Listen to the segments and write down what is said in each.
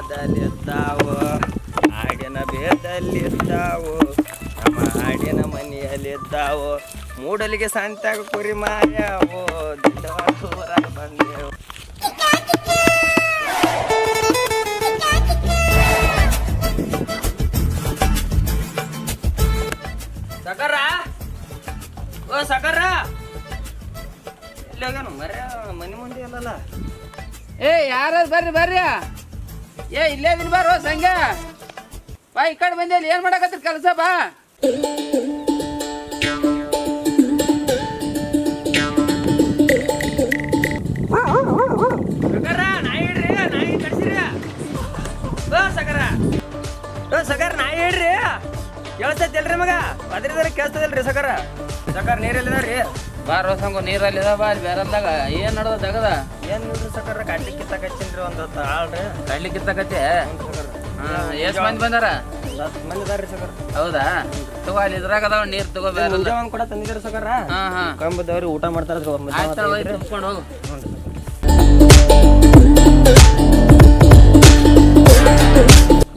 ಹೊಲದಲ್ಲಿದ್ದಾವು ಹಾಡಿನ ಬೇದಲ್ಲಿದ್ದಾವು ನಮ್ಮ ಹಾಡಿನ ಮನೆಯಲ್ಲಿದ್ದಾವು ಮೂಡಲಿಗೆ ಸಂತಾಗ ಕುರಿ ಮಾರ್ಯಾವು ದೂರ ಬಂದೆವು ಸಕರ ಓ ಸಕರ ಇಲ್ಲಾಗನು ಮರ್ಯ ಮನೆ ಮುಂದೆ ಅಲ್ಲಲ್ಲ ಏ ಯಾರ ಬರ್ರಿ ಬರ್ರಿ ಏ ಇಲ್ಲೇ ದಿನ ಬಾರೋ ಸಂಘ ಬಾ ಈ ಕಡೆ ಬಂದೆ ಏನ್ ಮಾಡಕತ್ರಿ ಕೆಲಸ ಬಾ ಸಕರ ನಾಯಿ ಇಡ್ರಿ ನಾಯಿ ಕಡ್ಸಿರಿ ಓ ಸಕರ ಓ ಸಕರ ನಾಯಿ ಇಡ್ರಿ ಕೇಳಿಸ್ತೈತಿಲ್ರಿ ಮಗ ಅದ್ರದಾರ ಕೇಳಿಸ್ತದಿಲ್ರಿ ಸಕರ ಸಕರ ನೀರಲ್ಲಿದಾವ್ರಿ ಬಾರೋ ಸಂಘ ನೀರಲ್ಲಿ ಬಾ ಅಲ್ಲಿ ಬೇರೆಲ್ದಾಗ ಏನ್ ನಡ್ದ ತಗದ ಏನ್ ನೋಡ್ರಿ ಸಕರ ಕಡ್ಲಿಕ್ಕೆ ಕಿತ್ತಾಕಚ್ಚಿನ್ರಿ ಒಂದು ಆಳ್ರಿ ಕಡ್ಲಿಕ್ಕೆ ಕಿತ್ತಕತ್ತೆ ಎಷ್ಟ್ ಮಂದಿ ಬಂದಾರ 10 ಮಂದಿ ಅದಾರ್ರಿ ಸಕರ ಹೌದಾ ತಗೋ ಅಲ್ಲಿ ಇದ್ರಾಗ ಅದಾವ ನೀರ್ ತಗೋ ಬೇರೆ ಮುಂಜಾನೆ ಕೂಡ ತಂದಿದ್ರಿ ಸಕರ ಕಂಬದವ್ರಿ ಊಟ ಮಾಡ್ತಾರ ತುಂಬ್ಕೊಂಡು ಹೋಗು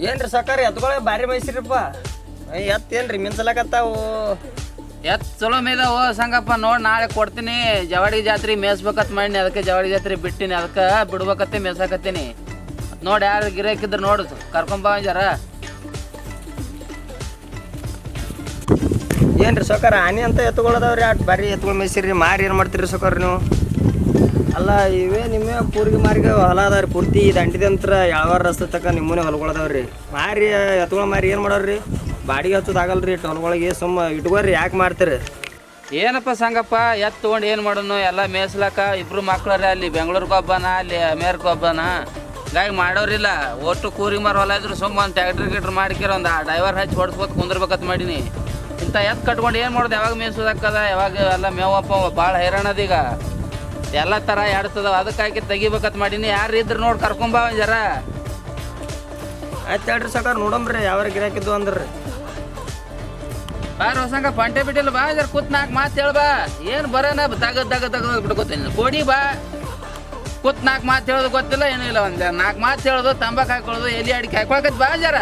ಏನ್ರಿ ಸಕರ ಎತ್ಕೊಳಗೆ ಭಾರಿ ಬಯಸಿರಿಪ್ಪ ಏನ್ರಿ ಮಿನ್ಸಲಕತ್ತಾವು ಎತ್ ಚಲೋ ಮೇದಾವು ಸಂಗಪ್ಪ ನೋಡ್ ನಾಳೆ ಕೊಡ್ತೀನಿ ಜವಾಡಿ ಜಾತ್ರೆ ಮೇಯ್ಸ್ಬೇಕತ್ ಮಾಡೀನಿ ಅದಕ್ಕೆ ಜವಾಡಿ ಜಾತ್ರೆ ಬಿಟ್ಟಿನಿ ಅದಕ್ಕೆ ಬಿಡ್ಬೇಕತ್ತೆ ಮೇಯ್ಸಾಕತ್ತೀನಿ ನೋಡಿ ಯಾರು ಗಿರಾಕಿದ್ರು ನೋಡು ಕರ್ಕೊಂಬ ಜರ ಏನ್ರಿ ಸೊಕರ ಆನೆ ಅಂತ ಎತ್ಕೊಳ್ಳೋದವ್ರಿ ಅಟ್ ಬಾರಿ ಎತ್ಕೊಂಡು ಮೇಯ್ಸಿರಿ ಮಾರಿ ಏನು ಮಾಡ್ತೀರಿ ಸೊಕರ್ ನೀವು ಅಲ್ಲ ಇವೇ ನಿಮ್ಮೇ ಪೂರ್ಗಿ ಮಾರಿಗೆ ಹೊಲ ಅದಾವ್ರಿ ಪೂರ್ತಿ ದಂಡಿದಂತ್ರ ಯಾವಾರ ರಸ್ತೆ ತಕ ನಿಮ್ಮನೆ ಹೊಲಗಳದಾವ್ರಿ ಮಾರಿ ಎತ್ಕೊಳ್ಳೋ ಮಾರಿ ಏನು ಮಾಡೋರಿ ಬಾಡಿಗೆ ಹಚ್ಚೋದಾಗಲ್ರಿ ಹೊಲಗಳಿಗೆ ಸುಮ್ಮ ಇಟ್ಕೋರಿ ಯಾಕೆ ಮಾಡ್ತೀರಿ ಏನಪ್ಪ ಸಂಗಪ್ಪ ಎತ್ ತೊಗೊಂಡು ಏನು ಮಾಡೋನು ಎಲ್ಲ ಮೇಯ್ಸ್ಲಾಕ ಇಬ್ರು ಮಕ್ಳರಿ ಅಲ್ಲಿ ಬೆಂಗಳೂರಿಗೆ ಒಬ್ಬನ ಅಲ್ಲಿ ಅಮೇರಿಕ ಒಬ್ಬನ ಹಿಂಗಾಗಿ ಮಾಡೋರಿಲ್ಲ ಒಟ್ಟು ಕೂರಿಗೆ ಮಾರು ಹೊಲ ಇದ್ರು ಸುಮ್ಮ ಒಂದು ಟ್ಯಾಕ್ಟ್ರಿ ಮಾಡ್ಕಿರ ಒಂದು ಡ್ರೈವರ್ ಹಚ್ಚಿ ಹೊಡ್ಸ್ಕೊತ ಕುಂದ್ರಬೇಕತ್ ಮಾಡೀನಿ ಇಂಥ ಎತ್ತು ಕಟ್ಕೊಂಡು ಏನು ಮಾಡೋದು ಯಾವಾಗ ಮೇಯ್ಸೋದಾಕದ ಯಾವಾಗ ಎಲ್ಲ ಮೇವಪ್ಪ ಭಾಳ ಹೈರಾಣದ ಈಗ ಎಲ್ಲ ಥರ ಎಡ್ತದವ ಅದಕ್ಕಾಗಿ ತೆಗಿಬೇಕತ್ ಮಾಡೀನಿ ಯಾರು ಇದ್ರು ನೋಡಿ ಕರ್ಕೊಂಬ ಜರ ಆಯ್ತು ಹೇಳ್ರಿ ಸಕರ್ ನೋಡಮ್ರಿ ಯಾವ ಗಿರಾಕಿದ್ದು ಅಂದ್ರಿ ಬಾರ ಹೊಸಂಗ ಪಂಟೆ ಬಿಟ್ಟಿಲ್ಲ ಬಾ ಜರ ಕೂತ್ ನಾಲ್ಕು ಮಾತು ಹೇಳ ಬಾ ಏನು ಬರೋಣ ತಗದ್ ಬಿಡ್ಕೋತೀನಿ ಕೋಡಿ ಬಾ ಕೂತ್ ನಾಲ್ಕು ಮಾತು ಹೇಳೋದು ಗೊತ್ತಿಲ್ಲ ಏನೂ ಇಲ್ಲ ಒಂದು 4 ಮಾತು ಹೇಳೋದು ತಂಬಾಕು ಹಾಕೊಳ್ಳೋದು ಎಲ್ಲಿ ಅಡಿಕೆ ಹಾಕೊಳಕತ್ ಬಾ ಜರ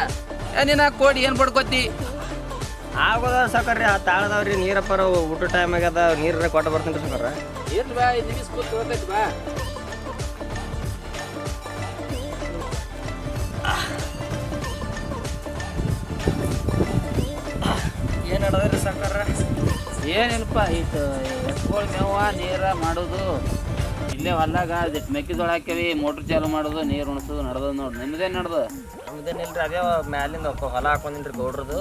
ನೀನು ಕೋಡಿ ಏನು ಬಿಡ್ಕೋತಿ ಆಗೋದ ಸಕರ್ರಿ ಆ ತಾಳದವ್ರಿ ನೀರಪ್ಪರ ಊಟ ಟೈಮ್ ಆಗ್ಯದ ನೀರ ಕೊಟ್ಟು ಬರ್ತೀನಿ ಸಕರ ಏನು ಬಾ 5 ನಿಮಿಷ ಕೂತ್ ಹೋಗೈತಿ ಬಾ ಏನು ನಡೆದ್ರಿ ಸಕರ ಏನಿಲ್ಲಪ್ಪ ಇದು ಎತ್ಕೊಳ್ಳಿ ಮೇವ ನೀರ ಮಾಡೋದು ಇಲ್ಲೇ ಹೊಲ್ದಾಗ ಅದಕ್ಕೆ ಮೆಕ್ಕೆಜೋಳ ಹಾಕ್ಯವಿ ಮೋಟ್ರ್ ಚಾಲು ಮಾಡೋದು ನೀರು ಉಣಿಸೋದು ನಡ್ದು ನೋಡಿ ನಿಮ್ಮದೇನು ನಡ್ದು ನಮ್ದೇನಿಲ್ರಿ ಅದೇ ಮ್ಯಾಲಿಂದ ಹೊಲ ಹಾಕೊಂಡಿನ್ರಿ ಗೌಡ್ರದು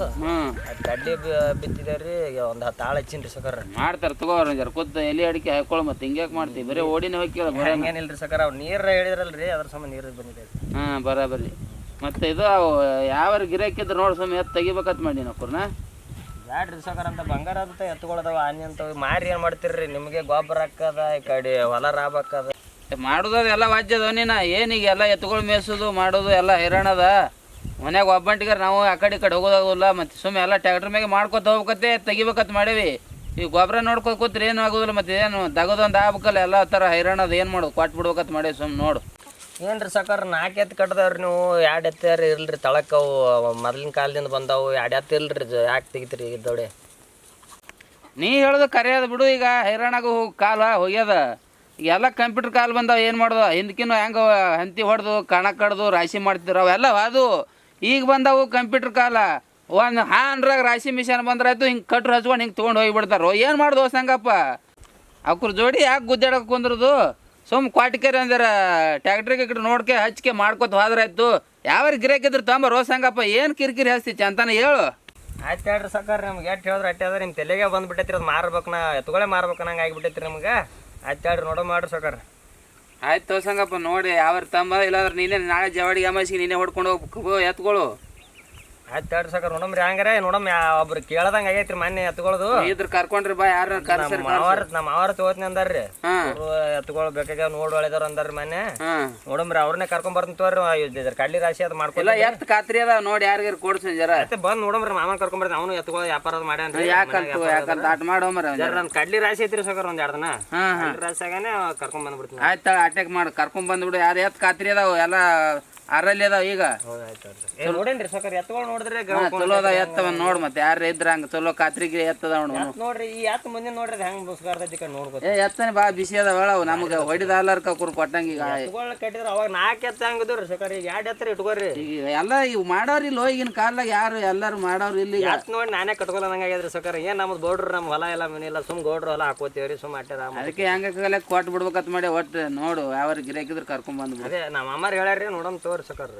ಗಡ್ಡಿ ಬಿತ್ತಿದೇವ್ರಿ ಒಂದು 10 ಆಳು ಹಚ್ಚಿನ್ರಿ ಸಕರ ಮಾಡ್ತಾರೆ ತಗೋರ ಜರ ಕೂತ್ ಎಲ್ಲಿ ಅಡಿಕೆ ಹಾಕೊಳ್ಳ ಮತ್ತೆ ಹಿಂಗ್ಯಾಕೆ ಮಾಡ್ತೀವಿ ಬರೀ ಓಡಿನೇ ಹೋಗ್ಯಾಳ ಬರೀ ಹಂಗೇನಿಲ್ರಿ ಸಕರ ಅವ್ರು ನೀರು ಹೇಳಿದ್ರಲ್ರಿ ಅದ್ರ ಸಮ ನೀರು ಬಂದಿದೆ ಬರಾಬರಿ ಮತ್ತೆ ಇದು ಯಾವ ಗಿರಾಕಿದ್ರು ನೋಡಿ ಸುಮ್ಮನೆ ಎತ್ತು ತೆಗಿಬೇಕತ್ ಮಾಡಿ ನಕ್ಕೂರ್ನ ಬ್ಯಾಡ್ರಿ ಸಕರ ಅಂತ ಬಂಗಾರ ಅಂತ ಎತ್ಕೊಳ್ಳೋದವ ಆನೆ ಅಂತ ಮಾರಿ ಏನು ಮಾಡ್ತೀರಿ ನಿಮಗೆ ಗೊಬ್ಬರ ಹಾಕದ ಈ ಕಡೆ ಹೊಲ ರಾಬಕ್ಕದ ಮಾಡೋದು ಎಲ್ಲ ವಾಜ್ಯದ ನೀನ ಏನೀಗ ಎಲ್ಲ ಎತ್ತುಗಳು ಮೇಯ್ಸೋದು ಮಾಡೋದು ಎಲ್ಲ ಹೈರಾಣದ ಮನ್ಯಾಗ ಒಬ್ಬಂಟಿಗಾರ ನಾವು ಆ ಕಡೆ ಹೋಗೋದಾಗೋದಿಲ್ಲ ಮತ್ತು ಸುಮ್ಮನೆ ಎಲ್ಲ ಟ್ಯಾಕ್ಟ್ರ್ ಮ್ಯಾಗೆ ಮಾಡ್ಕೊತ ಹೋಗ್ಬೇಕತ್ತೆ ತೆಗಿಬೇಕತ್ ಮಾಡೇವಿ ಈಗ ಗೊಬ್ಬರ ನೋಡ್ಕೊತ ಕೂತ್ರೆ ಏನು ಆಗೋದಿಲ್ಲ ಮತ್ತು ಏನು ದಗದೊಂದು ಆಗ್ಬೇಕಲ್ಲ ಎಲ್ಲ ಥರ ಹೈರಾಣದ ಏನು ಮಾಡೋದು ಕೊಟ್ಟು ಬಿಡ್ಬೇಕತ್ ಮಾಡೇವಿ ಸುಮ್ಮನೆ ನೋಡು ಏನ್ರಿ ಸಕರ್ 4 ಎತ್ತು ಕಟ್ಟದವ್ರಿ ನೀವು 2 ಎತ್ತಾರ ಇಲ್ರಿ ತಳಕ್ಕವು ಮೊದಲಿನ ಕಾಲದಿಂದ ಬಂದವು 2 ಎತ್ತು ಇಲ್ರಿ ಯಾಕೆ ತೆಗಿತೀರಿ ಈಗ ದೌಡೆ ನೀ ಹೇಳೋದು ಕರೆಯೋದು ಬಿಡು ಈಗ ಹೈರಾಣಾಗ ಕಾಲ ಹೋಗ್ಯದ ಈಗ ಎಲ್ಲ ಕಂಪ್ಯೂಟರ್ ಕಾಲ ಬಂದಾವ ಏನು ಮಾಡೋದು ಹಿಂದಕ್ಕಿನ್ನೂ ಹೆಂಗೆ ಹಂತಿ ಹೊಡೆದು ಕಣ ಕಡ್ದು ರಾಶಿ ಮಾಡ್ತಿದ್ರು ಅವೆಲ್ಲ ಅದು ಈಗ ಬಂದವು ಕಂಪ್ಯೂಟರ್ ಕಾಲ ಒಂದು ಹಾನ್ರಾಗ ರಾಶಿ ಮಿಷನ್ ಬಂದ್ರಾಯ್ತು ಹಿಂಗೆ ಕಟ್ರು ಹಚ್ಕೊಂಡು ಹಿಂಗೆ ತೊಗೊಂಡು ಹೋಗಿಬಿಡ್ತಾರೋ ಏನು ಮಾಡ್ದು ಸಂಗಪ್ಪ ಅವ್ರ ಜೋಡಿ ಯಾಕೆ ಗುದ್ದಾಡಕ್ಕೆ ಕುಂದ್ರದು ಸುಮ್ಮ ಕ್ವಾಟಿಕರಿ ಅಂದ್ರೆ ಟ್ಯಾಕ್ಟ್ರಿಗೆ ಗಿಟ್ರಿ ನೋಡ್ಕೆ ಹಚ್ಕೆ ಮಾಡ್ಕೊತ ಹೋದ್ರಾಯ್ತು ಯಾವ ಗಿರಾಕಿದ್ರು ತಂಬರೋ ಸಂಗಪ್ಪ ಏನು ಕಿರಿಕಿರಿ ಹಚ್ತಿ ಚಂತಾನೆ ಹೇಳು ಆಯ್ತು ಹೇಳ್ರಿ ಸಕರ್ ನಮ್ಗೆ ಎಷ್ಟು ಹೇಳಿದ್ರೆ ಅಟ್ಟೆ ಅದ ನಿಮ್ಮ ತಲೆಗೆ ಬಂದುಬಿಟ್ಟೈತ್ರಿ ಅದು ಮಾರ್ಬೇಕು ನಾ ಎತ್ತುಗಳೇ ಮಾರ್ಬೇಕು ನಂಗೆ ಆಗಿಬಿಟ್ಟೈತ್ರಿ ನಮ್ಗೆ ಆಯ್ತು ಹೇಳ್ರಿ ನೋಡೋ ಮಾಡ್ರಿ ಸಕರ್ ಆಯ್ತು ಸಂಗಪ್ಪ ನೋಡಿ ಯಾವ ತಂಬ ಇಲ್ಲಾಂದ್ರೆ ನೀನೇ ನಾಳೆ ಜವಾಡಿಗೆ ಅಮಾಸಿಗೆ ನೀನೇ ಹೊಡ್ಕೊಂಡು ಹೋಗ್ಬೇಕು ಎತ್ಕೊಳ್ಳು ಆಯ್ತು ಹೇಳ್ರಿ ಸಕರ್ ನೋಡಮ್ರಿ ಹಂಗಾರೆ ನೋಡಮ್ ಒಬ್ರು ಕೇಳ್ದಂಗೆ ಆಗೈತ್ರಿ ಮೊನ್ನೆ ಎತ್ಕೊಳ್ಳೋದು ಇದ್ರ ಕರ್ಕೊಂಡ್ರಿ ಬಾ ಯಾರು ನಮ್ಮ ಅವ್ರ ತಗೋತೀನಿ ಅಂದಾರ್ರಿ ಎತ್ಕೊಳ್ಳೋ ಬೇಕಾಗ ನೋಡಿ ಒಳ್ಳೆದವ್ರ ಅಂದಾರ್ರಿ ಮೊನ್ನೆ ನೋಡಮ್ರಿ ಅವ್ರನ್ನೇ ಕರ್ಕೊಂಡ್ ಬರ್ತೀನಿ ತೋರಿ ಕಡ್ಲಿ ರಾಶಿ ಅದು ಮಾಡ್ಕೊಲ್ಲ ಎತ್ ಖಾತ್ರಿ ಅದ ನೋಡಿ ಯಾರಿಗಾರು ಕೊಡ್ಸಿ ಜರ ಮತ್ತೆ ಬಂದ್ ನೋಡಮ್ರಿ ಮಾಮನ್ ಕರ್ಕೊಂಡ್ ಬರ್ತೀನಿ ಅವನು ಎತ್ಕೊಳ್ಳೋ ವ್ಯಾಪಾರ ಮಾಡ್ಯಾನ್ರಿ ಯಾಕಂತ ಆಟ ಮಾಡೋಮ್ರ ನನ್ ಕಡ್ಲಿ ರಾಶಿ ಐತ್ರಿ ಸಕರ್ ಒಂದ್ 2 ದಿನ ಕಡ್ಲಿ ರಾಶಿಯಾಗನೆ ಕರ್ಕೊಂಡ್ ಬಂದ್ಬಿಡ್ತೀನಿ ಆಯ್ತ ಅಟ್ಯಾಕ್ ಮಾಡಿ ಕರ್ಕೊಂಡ್ ಬಂದ್ಬಿಡು ಯಾರು ಎತ್ ಖಾತ್ರಿ ಅದಾವ ಎಲ್ಲ ಅರಲ್ಲಿ ಅದಾವ ಈಗ ನೋಡೇನ್ರಿ ಸಕರ್ ಎತ್ತುಗಳು ನೋಡಿದ್ರೆ ಚಲೋ ಅದಾವ ಎತ್ತವ ನೋಡ್ ಮತ್ತೆ ಯಾರ ಇದ್ರ ಹಂಗ ಚಲೋ ಕಾತ್ರಿಗೆ ಎತ್ತದ ನೋಡ್ರಿ ಈ ಎತ್ತು ಮುಂದೆ ನೋಡ್ರಿ ಹೆಂಗ್ ಬಸ್ಕಾರ್ತೈತಿ ನೋಡ್ಬೋದು ಎತ್ತನೆ ಬಾ ಬಿಸಿ ಅದಾವ ನಮ್ಗೆ ಹೊಡಿದ ಅಲ್ಲಾರ್ಕ ಕುರ್ ಕೊಟ್ಟಂಗ ಈಗ ಎತ್ತುಗಳನ್ನ ಕಟ್ಟಿದ್ರ ಅವಾಗ 4 ಎತ್ತ ಹಂಗಿದ್ರಿ ಸಕರ್ ಈಗ 2 ಎತ್ತರ ಇಟ್ಕೋರಿ ಈಗ ಎಲ್ಲ ಇವ್ ಮಾಡೋರ್ ಇಲ್ಲ ಈಗಿನ ಕಾಲದಾಗ ಯಾರು ಎಲ್ಲಾರು ಮಾಡೋರು ಇಲ್ಲಿ ಎತ್ ನೋಡಿ ನಾನೇ ಕಟ್ಕೊಲ್ಲ ನಂಗಾಗ್ಯದ್ರಿ ಸಕರ್ ಏನ್ ನಮ್ದು ಗೌಡ್ರು ನಮ್ ಹೊಲ ಎಲ್ಲ ಮನೆ ಇಲ್ಲ ಸುಮ್ ಗೌಡ್ರು ಹೊಲ ಹಾಕೋತೀವ್ರಿ ಸುಮ್ ಅಟ್ಟೆ ಅದಕ್ಕೆ ಹೆಂಗ ಕೊಟ್ಟು ಬಿಡ್ಬೇಕಂತ ಮಾಡಿ ಒಟ್ಟು ನೋಡು ಯಾವ ಗಿರಾಕಿದ್ರು ಕರ್ಕೊಂಡ್ ಬಂದ್ಬಿಡು ಅದೇ ನಮ್ಮ ಅಮ್ಮಾರ್ ಹೇಳ್ಯಾರಿ ನೋಡಮ್ ತೋರಿ ಸಕರ್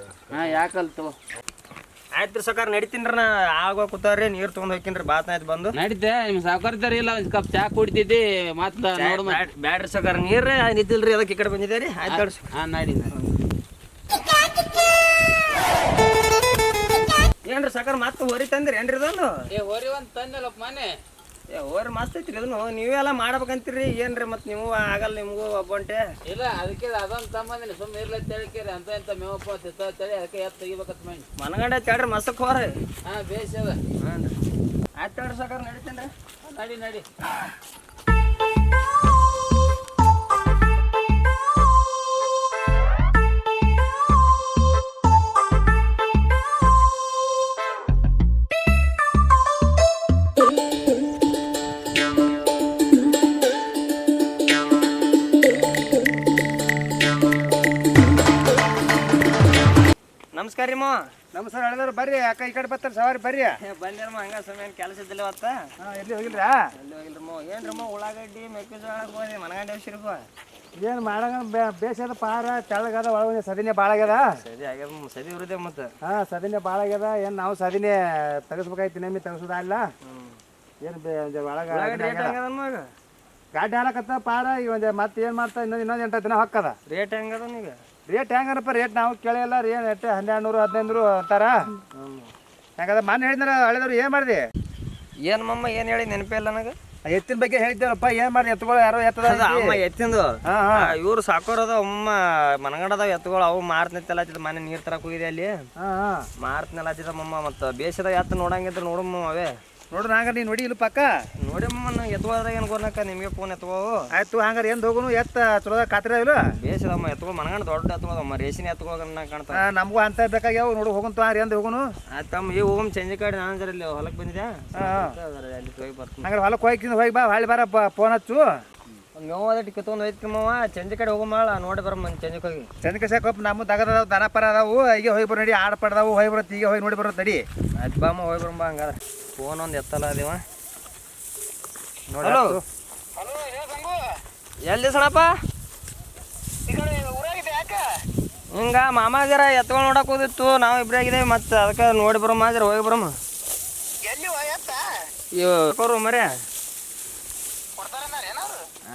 ಯಾಕಲ್ ತಗೋ ಆಯ್ತು ಸಕರ್ ನಡಿತೀನ್ರಿ ನಾ ಆಗ ಕೂತಾವ್ರಿ ನೀರ್ ತಗೊಂಡ್ ಹೋಗ್ತೀನ್ರಿ ಬಾತ್ ಆಯ್ತು ಬಂದು ನಡೀತೆ ನಿಮ್ ಸಾವುಕಾರ್ದಾರ ಇಲ್ಲ ಒಂದ್ ಕಪ್ ಚಾ ಕುಡಿತಿದ್ದಿ ಮತ್ತ ನೋಡು ಬ್ಯಾಡ್ರಿ ಸಕರ್ ನೀರ್ ನಿದ್ದಿಲ್ರಿ ಅದಕ್ಕೆ ಈ ಕಡೆ ಬಂದಿದ್ದೇರಿ ಆಯ್ತು ನಡಿ ಏನ್ರಿ ಸಕರ್ ಮತ್ತೆ ಹೋರಿ ತಂದ್ರಿ ಏನ್ರಿ ಇದೊಂದು ಹೋರಿ ಒಂದ್ ತಂದಲ್ಲಪ್ಪ ಮನೆ ಹೋರಿ ಮಸ್ತ್ ಐತ್ರಿ ಇದನ್ನು ನೀವೆಲ್ಲ ಮಾಡ್ಬೇಕಂತೀರಿ ಏನ್ರಿ ಮತ್ತೆ ನೀವು ಆಗಲ್ಲ ನಿಮ್ಗೂ ಒಬ್ಬಂಟೆ ಇಲ್ಲ ಅದಕ್ಕೆ ಅದೊಂದು ತಮ್ಮಂದಿನಿ ಸುಮ್ಮನೆ ಇರ್ಲ ತಿಳಿಕೇರಿ ಅಂತ ಮೇವಪ್ಪ ತಳಿ ಅದಕ್ಕೆ ಎತ್ತು ತೆಗಿಬೇಕಂತ ಮಾಡಿ ಮನಗಂಡ ತೇಳ್ರಿ ಮಸ್ತಕ್ ಹೋರಿ ಬೇಸ್ ಅದ ಆಯ್ತು ಹೇಳ್ರಿ ಸಕರ್ ನಡಿತೇನ್ರಿ ನಡಿ ನಮಸ್ಕಾರ ರೀ ಮೋ ನಮಸ್ಕಾರ ಹೇಳಿದ್ರು ಬರ್ರಿ ಅಕ್ಕ ಈ ಕಡೆ ಬರ್ತಾರೆ ಸವಾರಿ ಬರ್ರಿ ಬಂದಿರಮ್ಮ ಹಂಗ ಸಮಯ ಕೆಲಸ ಇದ್ದಿಲ್ಲ ಅವತ್ತ ಎಲ್ಲಿ ಹೋಗಿಲ್ರಾ ಎಲ್ಲಿ ಹೋಗಿಲ್ರಿ ಮೋ ಏನ್ರಮ್ಮ ಉಳ್ಳಾಗಡ್ಡಿ ಮೆಕ್ಕೆಜೋಳ ಹೋಗಿ ಮನಗಂಡ ಎಷ್ಟಿರಪ್ಪ ಏನು ಮಾಡಂಗ ಬೇಸದ ಪಾರ ತೆಳಗದ ಒಳಗೆ ಸದಿನೆ ಭಾಳ ಆಗ್ಯದ ಸದಿ ಆಗ್ಯದ ಸದಿ ಇರುದೇ ಮತ್ತೆ ಸದಿನೆ ಭಾಳ ಆಗ್ಯದ ಏನು ನಾವು ಸದಿನೆ ತೆಗಿಸ್ಬೇಕಾಯ್ತು ನಮ್ಮಿ ತೆಗಿಸೋದಿಲ್ಲ ಏನು ಒಳಗೆ ಗಾಡಿ ಹಾಲಕತ್ತ ಪಾರ ಈಗ ಒಂದು ಮತ್ತೆ ಏನು ಮಾಡ್ತಾ ಇನ್ನೊಂದು 8 ದಿನ ಹೊಕ್ಕದ ರೇಟ್ ಹೆಂಗದ ಈಗ ರೇಟ್ ಹೆಂಗನಪ್ಪ ರೇಟ್ ನಾವು ಕೇಳಿಲ್ಲ ರೀ ಏನು 1200 1500 ಅಂತಾರ ಹೆಂಗದ ಮೊನ್ನೆ ಹೇಳಿದ್ರೆ ಹಳೆದವ್ರು ಏನು ಮಾಡಿದೆ ಏನು ಮಮ್ಮ ಏನು ಹೇಳಿ ನೆನಪೇ ಇಲ್ಲ ನನಗೆ ಎತ್ತಿನ ಬಗ್ಗೆ ಹೇಳಿದ್ದೇವಪ್ಪ ಏನು ಮಾಡಿ ಎತ್ತುಗಳು ಯಾರೋ ಎತ್ತದ ಅಮ್ಮ ಎತ್ತಿಂದು ಇವ್ರು ಸಾಕೋರದ ಅಮ್ಮ ಮನಗಂಡದಾವ ಎತ್ತುಗಳು ಅವು ಮಾರ್ತನೆಲ್ಲ ಹಚ್ಚಿದ ಮನೆ ನೀರು ತರಕ್ ಹೋಗಿದೆ ಅಲ್ಲಿ ಮಾರ್ತನೆಲ್ಲ ಹಚ್ಚಿದ ಮಮ್ಮ ಮತ್ತು ಬೇಸದ ಎತ್ತು ನೋಡಂಗಿದ್ರೆ ನೋಡಮ್ಮ ಅವೇ ನೋಡ್ರಿ ಹಂಗ ನೀನು ನೋಡಿ ಇಲ್ಲ ಪಕ್ಕ ನೋಡಿ ಮಮ್ಮ ನಂಗೆ ಎತ್ತುಗಳದಾಗ ಏನು ಕೊಡ್ನಕ್ಕ ನಿಮಗೆ ಫೋನ್ ಎತ್ತುಗಳು ಆಯ್ತು ಹಂಗಾರೆ ಏನು ಹೋಗುನು ಎತ್ತ ಚಲೋದಾಗ ಖಾತ್ರಿ ಇಲ್ಲ ಬೇಸದಮ್ಮ ಎತ್ತುಗಳು ಮನಗಂಡ ದೊಡ್ಡ ಎತ್ತುಗಳಮ್ಮ ರೇಸಿನ ಎತ್ತುಗಳನ್ನ ಕಾಣ್ತಾವ ನಮಗೂ ಅಂತ ಬೇಕಾಗ್ಯಾವ ನೋಡು ಹೋಗುಂತ ಎಂದು ಹೋಗುನು ಆಯ್ತಮ್ಮ ಈ ಹೋಗಮ್ ಸಂಜೆ ಕಡೆ ನಾನು ಜರ ಇಲ್ಲಿ ಹೊಲಕ್ಕೆ ಬಂದಿದ್ದೆ ಅಲ್ಲಿ ಹೋಗಿ ಬರ್ತೀನಿ ಹಂಗಾರೆ ಹೊಲಕ್ಕೆ ಹೋಗಿ ಬಾ ಹೊಳ್ಳಿ ಬಾರ ಫೋನ್ ಹಚ್ಚು ಒಂದು ಮೇವಾದಟ್ಟು ಕಿತ್ಕೊಂಡು ಹೋಯ್ತು ಮಮ್ಮ ಸಂಜೆ ಕಡೆ ಹೋಗಮ್ಮ ನೋಡಿ ಬರಮ್ಮ ಸಂಜೆಗೆ ಹೋಗಿ ಚಂದಕ್ಕೆ ಸಾಕಪ್ಪ ನಮ್ಮ ದಗದ ದನ ಪರ ಅದಾವು ಈಗ ಹೋಗಿ ಬರೋ ನಡಿ ಆಡ ಪಡ್ದಾವು ಹೋಗಿ ಬರುತ್ತೆ ಈಗ ಹೋಗಿ ನೋಡಿ ಬರೋದು ನಡಿ ಆಯ್ತು ಬಾಮ್ಮ ಹೋಗಿ ಬರಮ್ಮ ಹಂಗಾರೆ ಫೋನ್ ಒಂದು ಎತ್ತಲ್ಲ ಅದೇವ ನೋಡಿ ಎಲ್ಲಿ ಸಣಪ್ಪ ಹಿಂಗ ಮಾಮ ಜರ ಎತ್ಕೊಂಡು ನೋಡಕ್ ಹೋದಿತ್ತು ನಾವು ಇಬ್ಬರಾಗಿದ್ದೇವೆ ಮತ್ತೆ ಅದಕ್ಕೆ ನೋಡಿ ಬರಮ್ಮ ಜರ ಹೋಗಿ ಬರಮ್ಮ ಇವ್ರು ಮರೆ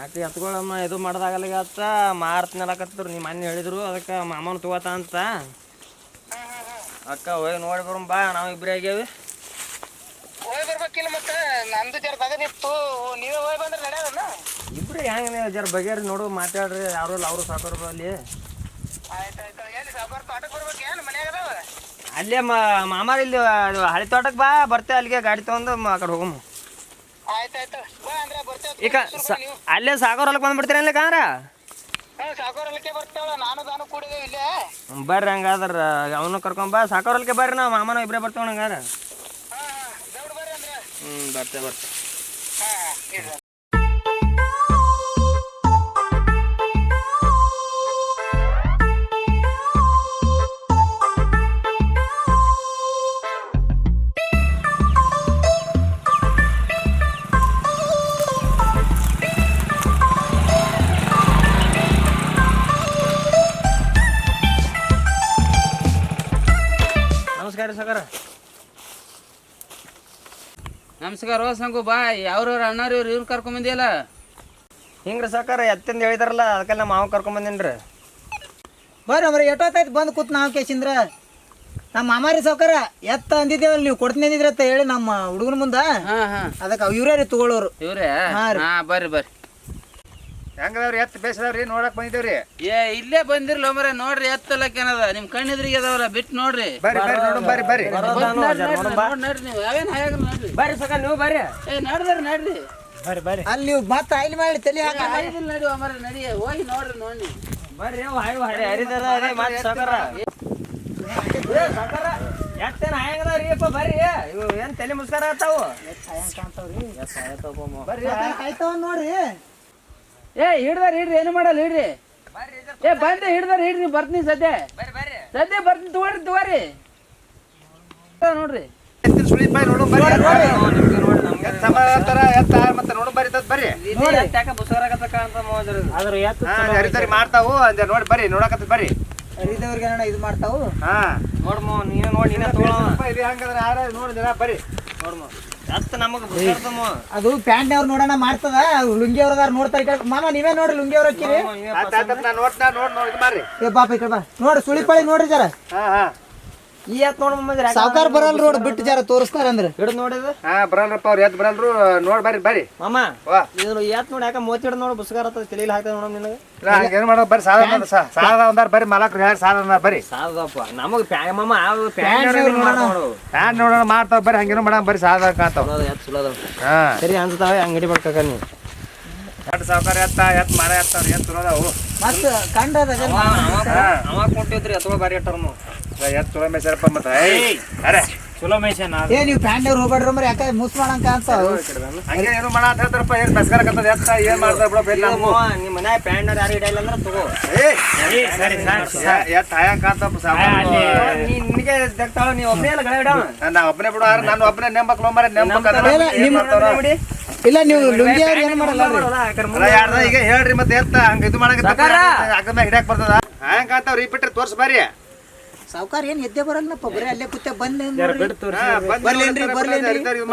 ಆಕೆ ಎತ್ಕೊಳಮ್ಮ ಇದು ಮಾಡ್ದಾಗಲ್ಲ ಅತ್ತ ಮಾರ್ತನೆಲ್ಲಕತ್ತಿದ್ರು ನಿಮ್ಮ ಮನೆ ಹೇಳಿದ್ರು ಅದಕ್ಕೆ ಮಾಮನ ತಗೋತ ಅಂತ ಅಕ್ಕ ಹೋಗಿ ನೋಡಿ ಬರಮ್ಮ ಬಾ ನಾವು ಇಬ್ಬರೇ ಆಗ್ಯಾವಿ ಹೋಗಿ ಬರ್ಬೇಕಿಲ್ಲ ಮತ್ತೆ ನಂದು ಜರ ಬಗದಿತ್ತು ನೀವೇ ಹೋಗಿ ಬಂದ್ರೆ ನಡೆಯೋದನ್ನ ಇಬ್ರು ಹೆಂಗೆ ಜರ ಬಗೆಹರಿ ನೋಡು ಮಾತಾಡ್ರಿ ಯಾರು ಇಲ್ಲ ಅವರು ಸಾಕೋರು ಅಲ್ಲಿ ಆಯ್ತಾಯ್ತು ಎಲ್ಲಿ ಸಾವುಕಾರ ತೋಟಕ್ಕೆ ಬರ್ಬೇಕು ಏನು ಮನ್ಯಾಗ ಅದಾವ ಅಲ್ಲೇ ಮಾಮಾರ ಇಲ್ಲಿ ಹಳಿ ತೋಟಕ್ಕೆ ಬಾ ಬರ್ತೇವೆ ಅಲ್ಲಿಗೆ ಗಾಡಿ ತೊಗೊಂಡು ಆ ಕಡೆ ಹೋಗಮ್ಮ ಆಯ್ತಾಯ್ತು ಬಾ ಅಂದ್ರೆ ಬರ್ತೇವೆ ಈಗ ಅಲ್ಲೇ ಸಾಕೋರ್ ಹೊಲಕ್ಕೆ ಬಂದ್ಬಿಡ್ತೀರ ಅಲ್ಲಿ ಕಾಂದ್ರ ಸಾವುಕಾರ ಹೊಲಕ್ಕೆ ಬರ್ತಾವಳ ನಾನು ಕೂಡಿದೇವೆ ಇಲ್ಲೇ ಬರ್ರಿ ಹಂಗಾದ್ರೆ ಅವನು ಕರ್ಕೊಂಡ್ ಬಾ ಸಾಕೋರ್ ಹೊಲಕ್ಕೆ ಬರ್ರಿ ನಾವು ಮಾಮನ ಇಬ್ಬರೇ ಬರ್ತೇವೆ ಹಂಗಾರ ದೌಡ್ ಬರ್ರಿ ಅಂದ್ರೆ ಬರ್ತೇವೆ ಇದು ನಮಸ್ಕಾರ ಸಕರ ನಮಸ್ಕಾರ ಸಂಗು ಬಾ ಯಾವ್ರವ್ರ ಅಣ್ಣಾರ ಇವ್ರು ಕರ್ಕೊಂಬಂದಿಯಲ್ಲ ಹಿಂಗ್ರಿ ಸಕರ ಎತ್ತಿಂದ ಹೇಳಿದಾರಲ್ಲ ಅದಕ್ಕೆಲ್ಲ ಮಾವು ಕರ್ಕೊಂಬಂದಿನ್ರಿ ಬರ್ರಿ ಅವ್ರಿ ಎಷ್ಟೊತ್ತಾಯ್ತು ಬಂದು ಕೂತ್ ನಾವು ಕೇಸಿಂದ್ರ ನಮ್ಮ ಮಾಮಾರಿ ಸೌಕರ ಎತ್ತ ಅಂದಿದ್ದೇವಲ್ಲ ನೀವು ಕೊಡ್ತೀನಿ ಅಂದಿದ್ರಿ ಅಂತ ಹೇಳಿ ನಮ್ಮ ಹುಡುಗನ ಮುಂದ ಅದಕ್ಕೆ ಇವ್ರೇ ರೀ ತಗೊಳ್ಳೋರು ಇವ್ರೆ ಬರ್ರಿ ಹೆಂಗದವ್ರಿ ಎತ್ತು ಬೇಸದವ್ರಿ ನೋಡಕ್ ಬಂದಿದ್ದೇವ್ರಿ ಇಲ್ಲೇ ಬಂದಿರ್ಲ ಮರ ನೋಡ್ರಿ ಎತ್ತಲಕ್ಕೇನದ ನಿಮ್ ಕಣ್ಣಿದ್ರಿಗೆ ಅದಾವಲ್ಲ ಬಿಟ್ಟು ನೋಡ್ರಿ ಬರ್ರಿ ಬರ್ರಿ ನೋಡು ಬರ್ರಿ ಬರ್ರಿ ನೋಡ್ರಿ ನೀವು ಯಾವೇನ್ ಹಾಯಾಗ ನೋಡ್ರಿ ಬರ್ರಿ ಸಕರ ನೀವು ಬರ್ರಿ ನಡ್ರಿ ಬರ್ರಿ ಬರ್ರಿ ಅಲ್ಲಿ ನೀವು ಮತ್ತೆ ಆಯ್ಲಿ ಮಾಡಿ ತಲೆ ಹಾಕಿ ನಡಿ ಮರ ನಡಿ ಹೋಗಿ ನೋಡ್ರಿ ನೋಡಿ ಬರ್ರಿ ಹರಿದಾರ ಅದೇ ಮಾತು ಸಕರ ಎತ್ತೇನು ಆಯಂಗದಾವ್ರಿಪ್ಪ ಬರ್ರಿ ಇವು ಏನು ತಲೆ ಮುಸ್ಕಾರ ಆತಾವು ಬರ್ರಿ ಆಯ್ತವ ನೋಡ್ರಿ. ಏ ಹಿಡ್ರಿ ಏನು ಮಾಡಲ್ಲ ಹಿಡ್ರಿ. ಏ ಬಂದೆ ಹಿಡ್ರಿ ಬರ್ತೀನಿ ಸದ್ಯ ಬರ್ತೀನಿ ತಗೋರಿ ನೋಡ್ರಿ. ಎತ್ತಿನ ಸುಳಿ ಬಾಯ್ ನೋಡು ಬರ್ರಿ ಎತ್ತ ಮತ್ತೆ ನೋಡು ಬರ್ರಿ ಬರ್ರಿ ಹರಿದರಿ ಮಾಡ್ತಾವು ಅಂದ ನೋಡಿ ಬರ್ರಿ ನೋಡಕತ್ತ ಬರ್ರಿ ಹರಿದವ್ರಿಗೆ ಇದು ಮಾಡ್ತಾವು. ಹಾ ನೋಡ್ಮೋ ನೀನು ನೋಡಿ ನೀನ ತಗೊಳ ಇದು ಹಂಗಂದ್ರೆ ಯಾರ ನೋಡಿ ಜನ ಬರ್ರಿ ನೋಡ್ಮೋ ಎತ್ತ ನಮಗೆ ಬುಸಾಡ್ತಮ್ಮ ಅದು ಪ್ಯಾಂಟ್ ಅವ್ರು ನೋಡೋಣ ಮಾಡ್ತದ. ಲುಂಗಿ ಅವ್ರದಾರ ನೋಡ್ತಾರೆ. ಮಾಮ ನೀವೇ ನೋಡ್ರಿ ಲುಂಗಿ ಅವ್ರ ಹಾಕಿರಿ. ನೋಡ್ ಇದು ಮಾಡ್ರಿ ಏ ಬಾಪ ಈ ಕಡೆ ಬಾ ನೋಡ್ರಿ ಸುಳಿ ಪಳಿ ನೋಡ್ರಿ ಜರ. ಹಾ ಹಾ ಈ ಎತ್ ನೋಡ್ಮ ಸಾವ್ಕಾರ ಬರಲ್ ರೋಡ್ ಬಿಟ್ಟು ಜರ ತೋರಿಸ್ತಾರ ಅಂದ್ರೆ ಹಿಡಿದು ನೋಡಿದ ಹಾ ಬರಲ್ರಪ್ಪ ಅವ್ರು ಎದ್ದು ಬರಲ್ರು ನೋಡ್ ಬರ್ರಿ ಬರ್ರಿ ಮಾಮ ವಾ ಇದು ಎತ್ ನೋಡಿ ಯಾಕೆ ಮೋತಿ ನೋಡಿ ಬುಸ್ಕಾರ ತಲೆಯಲ್ಲಿ ಹಾಕ್ತದೆ ನೋಡಮ್ ನಿನಗೆ ಏನ್ ಮಾಡೋ ಬರ್ರಿ ಸಾಲ ಒಂದಾರ ಬರ್ರಿ ಮಾಲಕ್ರು ಹೇಳಿ ಸಾಲ ಅಂದಾರ ಬರ್ರಿ ಸಾದಪ್ಪ ನಮಗೆ ಮಾಮ ಪ್ಯಾಂಟ್ ನೋಡೋಣ ಮಾಡ್ತಾವ ಬರ್ರಿ ಹಂಗೇನು ಮಾಡಂಗ್ ಬರ್ರಿ ಸಾಲ ಕಾಂತಾವ ಎತ್ ಸುಲದ ಹಾ ಸರಿ ಅನ್ಸ್ತಾವೆ ಅಂಗಡಿ ಬರ್ಕಾಕ ನೀವು ಎಟ್ ಸಾವ್ಕಾರ ಎತ್ ಮಾರ ಎತ್ತವ್ರ ಎತ್ ತುಳದಾವು ಮಸ್ತ್ ಕಂಡದ ಅವ ಕೊಟ್ಟಿದ್ರಿ ಅಥವಾ ಬಾರಿ ಇಟ್ಟರ್ನು ಎತ್ ತುಳ ಮೇಸರಪ್ಪ ಮತ್ತೆ ಅರೆ ಚಲೋ ಮೇಷನ್ ಏ ನೀವು ಪ್ಯಾಂಟ್ ಅವ್ರು ಹೋಗ್ಬೇಡ್ರಿ ಮರಿ ಯಾಕೆ ಮುಸ್ ಮಾಡಂಕ ಅಂತಾವ. ಹಂಗೆ ಏನು ಮಾಡ ಅಂತ ಹೇಳ್ತಾರಪ್ಪ ಏನ್ ಬಸ್ಕರಕತ್ತದ ಎತ್ತ ಏನ್ ಮಾಡ್ತಾರ ಬಿಡ ಬೆಲ್ಲ ನಿಮ್ಮ ಮನೆ ಪ್ಯಾಂಟ್ ಯಾರು ಇಡಲ್ಲ ಅಂದ್ರೆ ತಗೋ ಎತ್ ಹಾಯಂಕ ಅಂತ ನಿನಗೆ ತೆಗ್ತಾಳ ನೀವು ಒಬ್ಬನೇ ಅಲ್ಲ ಗಳ ಇಡ ನಾ ಒಬ್ಬನೇ ಬಿಡು ನಾನು ಒಬ್ಬನೇ ನೆಂಬಕ್ ಲೋಂಬರ ಇಲ್ಲ ನೀವು ಲುಂಗಿ ಅವ್ರು ಏನು ಮಾಡಲ್ಲ ಈಗ ಹೇಳ್ರಿ ಮತ್ತೆ ಎತ್ತ ಹಂಗ ಇದು ಮಾಡಕತ್ತ ಮ್ಯಾಗ ಹಿಡ್ಯಾಕ್ ಬರ್ತದ ಹಾಯಂಕ ಅಂತ ರಿಪೀಟರ್ ತೋರ್ಸ್ ಬರ್ರಿ ಸಾವ್ಕಾರ ಏನ್ ಎದ್ದೆ ಬರಲ್ಲಪ್ಪ ಬರೀ ಅಲ್ಲೇ ಕೂತ ಬಂದ್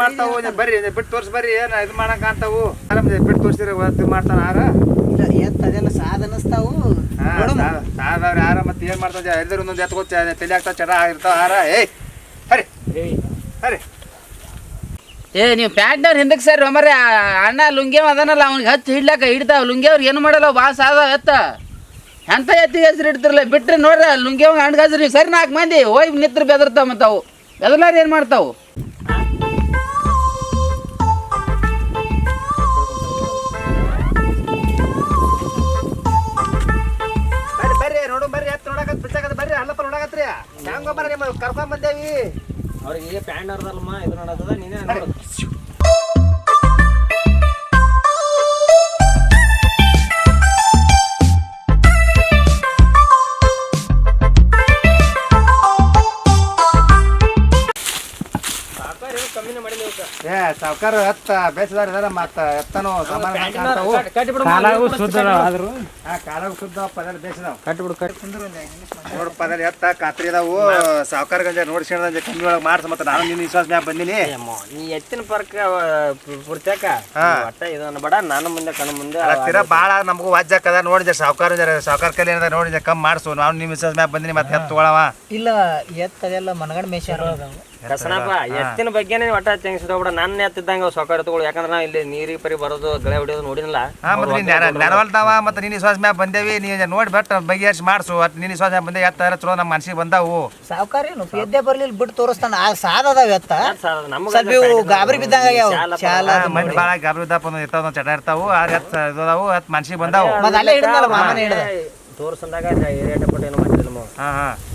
ಮಾಡ್ತಾವು ಬರ್ರಿ ಬಿಟ್ಟು ತೋರ್ಸ್ ಬರ್ರಿ ಏನ್ ಇದು ಮಾಡಂಕ ಅಂತಾವು ಆರಾಮ್ ಬಿಟ್ಟು ತೋರ್ಸಿರ ಮಾಡ್ತಾನ ಆರ ಎತ್ತ ಅದೆಲ್ಲ ಸಾದ್ ಅನಸ್ತಾವು. ಸಾದವ್ರ ಯಾರ ಮತ್ತೆ ಏನ್ ಮಾಡ್ತಾವ ಎಲ್ದ್ರ ಒಂದೊಂದು ಎತ್ಕೋ ತಲೆ ಆಗ್ತಾವ ಚಟ ಆಗಿರ್ತಾವ ಆರ ಏಯ್ ಹರಿ ಹರಿ ಏ ನೀವು ಪ್ಯಾಂಟ್ನವ್ರು ಹಿಂದಕ್ಕೆ ಸರಿ ಮರೆ ಅಣ್ಣ ಲುಂಗಿ ಅದನ್ನಲ್ಲ ಅವ್ನಿಗೆ ಹಚ್ಚಿ ಹಿಡ್ಲಾಕ ಹಿಡ್ತಾವ ಲುಂಗಿ ಅವ್ರು ಏನು ಮಾಡಲ್ಲ ಭಾಳ ಸಾದ ಎತ್ತ ಎಂತ ಎತ್ತಿಗೆ ಹೆಸರು ಇಡ್ತಿರಲ್ಲ ಬಿಟ್ರಿ ನೋಡ್ರಿ ಲುಂಗಿ ಅವ್ ಹಣ್ಗಾಸ್ರಿ ಸರಿ 4 ಮಂದಿ ಹೋಗಿ ನಿತ್ರ ಬೆದರ್ತಾವ ಮತ್ತು ಅವು ಬೆದರ್ಲಾರ ಏನು ಮಾಡ್ತಾವು. ಬರ್ರಿ ನೋಡು ಬರ್ರಿ ಎತ್ತ ನೋಡಕತ್ ಬಿಚ್ಚಾಕತ್ ಬರ್ರಿ ಅಲ್ಲಪ್ಪ ನೋಡಕತ್ರಿ ಹೆಂಗ ಬರ್ರಿ ನಿಮ್ಮ ಕರ್ಕೊಂಡ್ ಬಂದೇವಿ ಅವ್ರಿಗೆ ಈಗ ಪ್ಯಾಂಟ್ ಅವ್ರದಲ್ಲಮ್ಮ ಇದು ನೋಡೋದ ನೀನೇ ನೋಡೋದು ಕಮ್ಮಿನೇ ಮಾಡಿ ನೀವು ಏ ಸಾವ್ಕಾರ ಎತ್ತ ಬೇಸದಾರ ಮತ್ತ ಎತ್ತನು ಕಾಲಾಗು ಶುದ್ಧ ಆದ್ರು ಕಾಲಾಗ ಶುದ್ಧ ಪದರ ಬೇಸದಾವ ಕಟ್ಬಿಡು ನೋಡು ಪದರ ಎತ್ತ ಖಾತ್ರಿ ಅದಾವು ಸಾವ್ಕಾರ ಗಂಜ ನೋಡ್ಸ್ಕೊಂಡ್ ಕಮ್ಮಿ ಒಳಗೆ ಮಾಡ್ಸ ಮತ್ತೆ ನಾನು ನಿನ್ನ ವಿಶ್ವಾಸ ಮ್ಯಾಗ ಬಂದಿನಿ ನೀ ಎತ್ತಿನ ಪರ್ಕ ಪುರ್ತ್ಯಾಕ ಒಟ್ಟ ಇದನ್ನ ಬಡ ನಾನು ಮುಂದೆ ಕಣ್ಣು ಮುಂದೆ ತೀರಾ ಭಾಳ ನಮಗೂ ವಾಜ್ಯಕ್ಕದ ನೋಡಿದೆ ಸಾವ್ಕಾರ ಕೈಲಿ ಏನದ ನೋಡಿದೆ ಕಮ್ಮಿ ಮಾಡ್ಸು ನಾವು ನಿಮ್ಮ ವಿಶ್ವಾಸ ಮ್ಯಾಗ ಬಂದಿನಿ ಮತ್ತೆ ಎತ್ತು ತೊಗೊಳವ ಇಲ್ಲ ಎತ್ತ ಅದೆಲ್ಲ ಮನಗಂಡ್ ಮೇಷ ಕಸನಪ್ಪ ಎತ್ತಿನ ಬಗ್ಗೆನೇ ಒಟ್ಟ ತೆಂಗಿಸ್ಬಿಡ ನನ್ನ ಎತ್ತಿದ್ದಂಗ ಸೌಕರ್ಯ ತಗೊಳ್ಳಿ ಯಾಕಂದ್ರೆ ನಾವು ಇಲ್ಲಿ ನೀರಿಗೆ ಪರಿ ಬರೋದು ಗಳೆ ಹೊಡಿಯೋದು ನೋಡಿನಲ್ಲ ನೆನವಲ್ತಾವ ಮತ್ತೆ ನಿನ್ನ ವಿಶ್ವಾಸ ಮ್ಯಾಗ ಬಂದೇವಿ ನೀ ನೋಡಿ ಬಟ್ ಬಗೆಹರಿಸಿ ಮಾಡ್ಸು ಒಟ್ಟು ನಿನ್ನ ವಿಶ್ವಾಸ ಮ್ಯಾಗ ಬಂದೆ ಎತ್ತ ಚಲೋ ನಮ್ಮ ಮನ್ಸಿಗೆ ಬಂದಾವು ಸಾವ್ಕಾರ ಏನು ಎದ್ದೆ ಬರ್ಲಿಲ್ಲ ಬಿಟ್ಟು ತೋರಿಸ್ತಾನ ಆ ಸಾದ ಅದಾವ ಎತ್ತ ನಮ್ಗೆ ಸ್ವಲ್ಪ ಇವು ಗಾಬರಿ ಬಿದ್ದಂಗ ಮಂದಿ ಭಾಳ ಗಾಬರಿ ಇದ್ದಪ್ಪ ಇರ್ತಾವ ಚಟ ಇರ್ತಾವು ಆದ್ರೆ ಎತ್ತ ಇದಾವು ಎತ್ತ ಮನ್ಸಿಗೆ ಬಂದಾವು ಮತ್ತೆ ಅಲ್ಲೇ ಹಿಡಿದಲ್ಲ ಮಾಮನೆ ಹಿಡ್ದ ತೋರ್ಸಂದಾಗ ರೇಟ್ ಪಟ್ಟು ಏನು ಮಾಡಿಲ್ಲ ನಾವು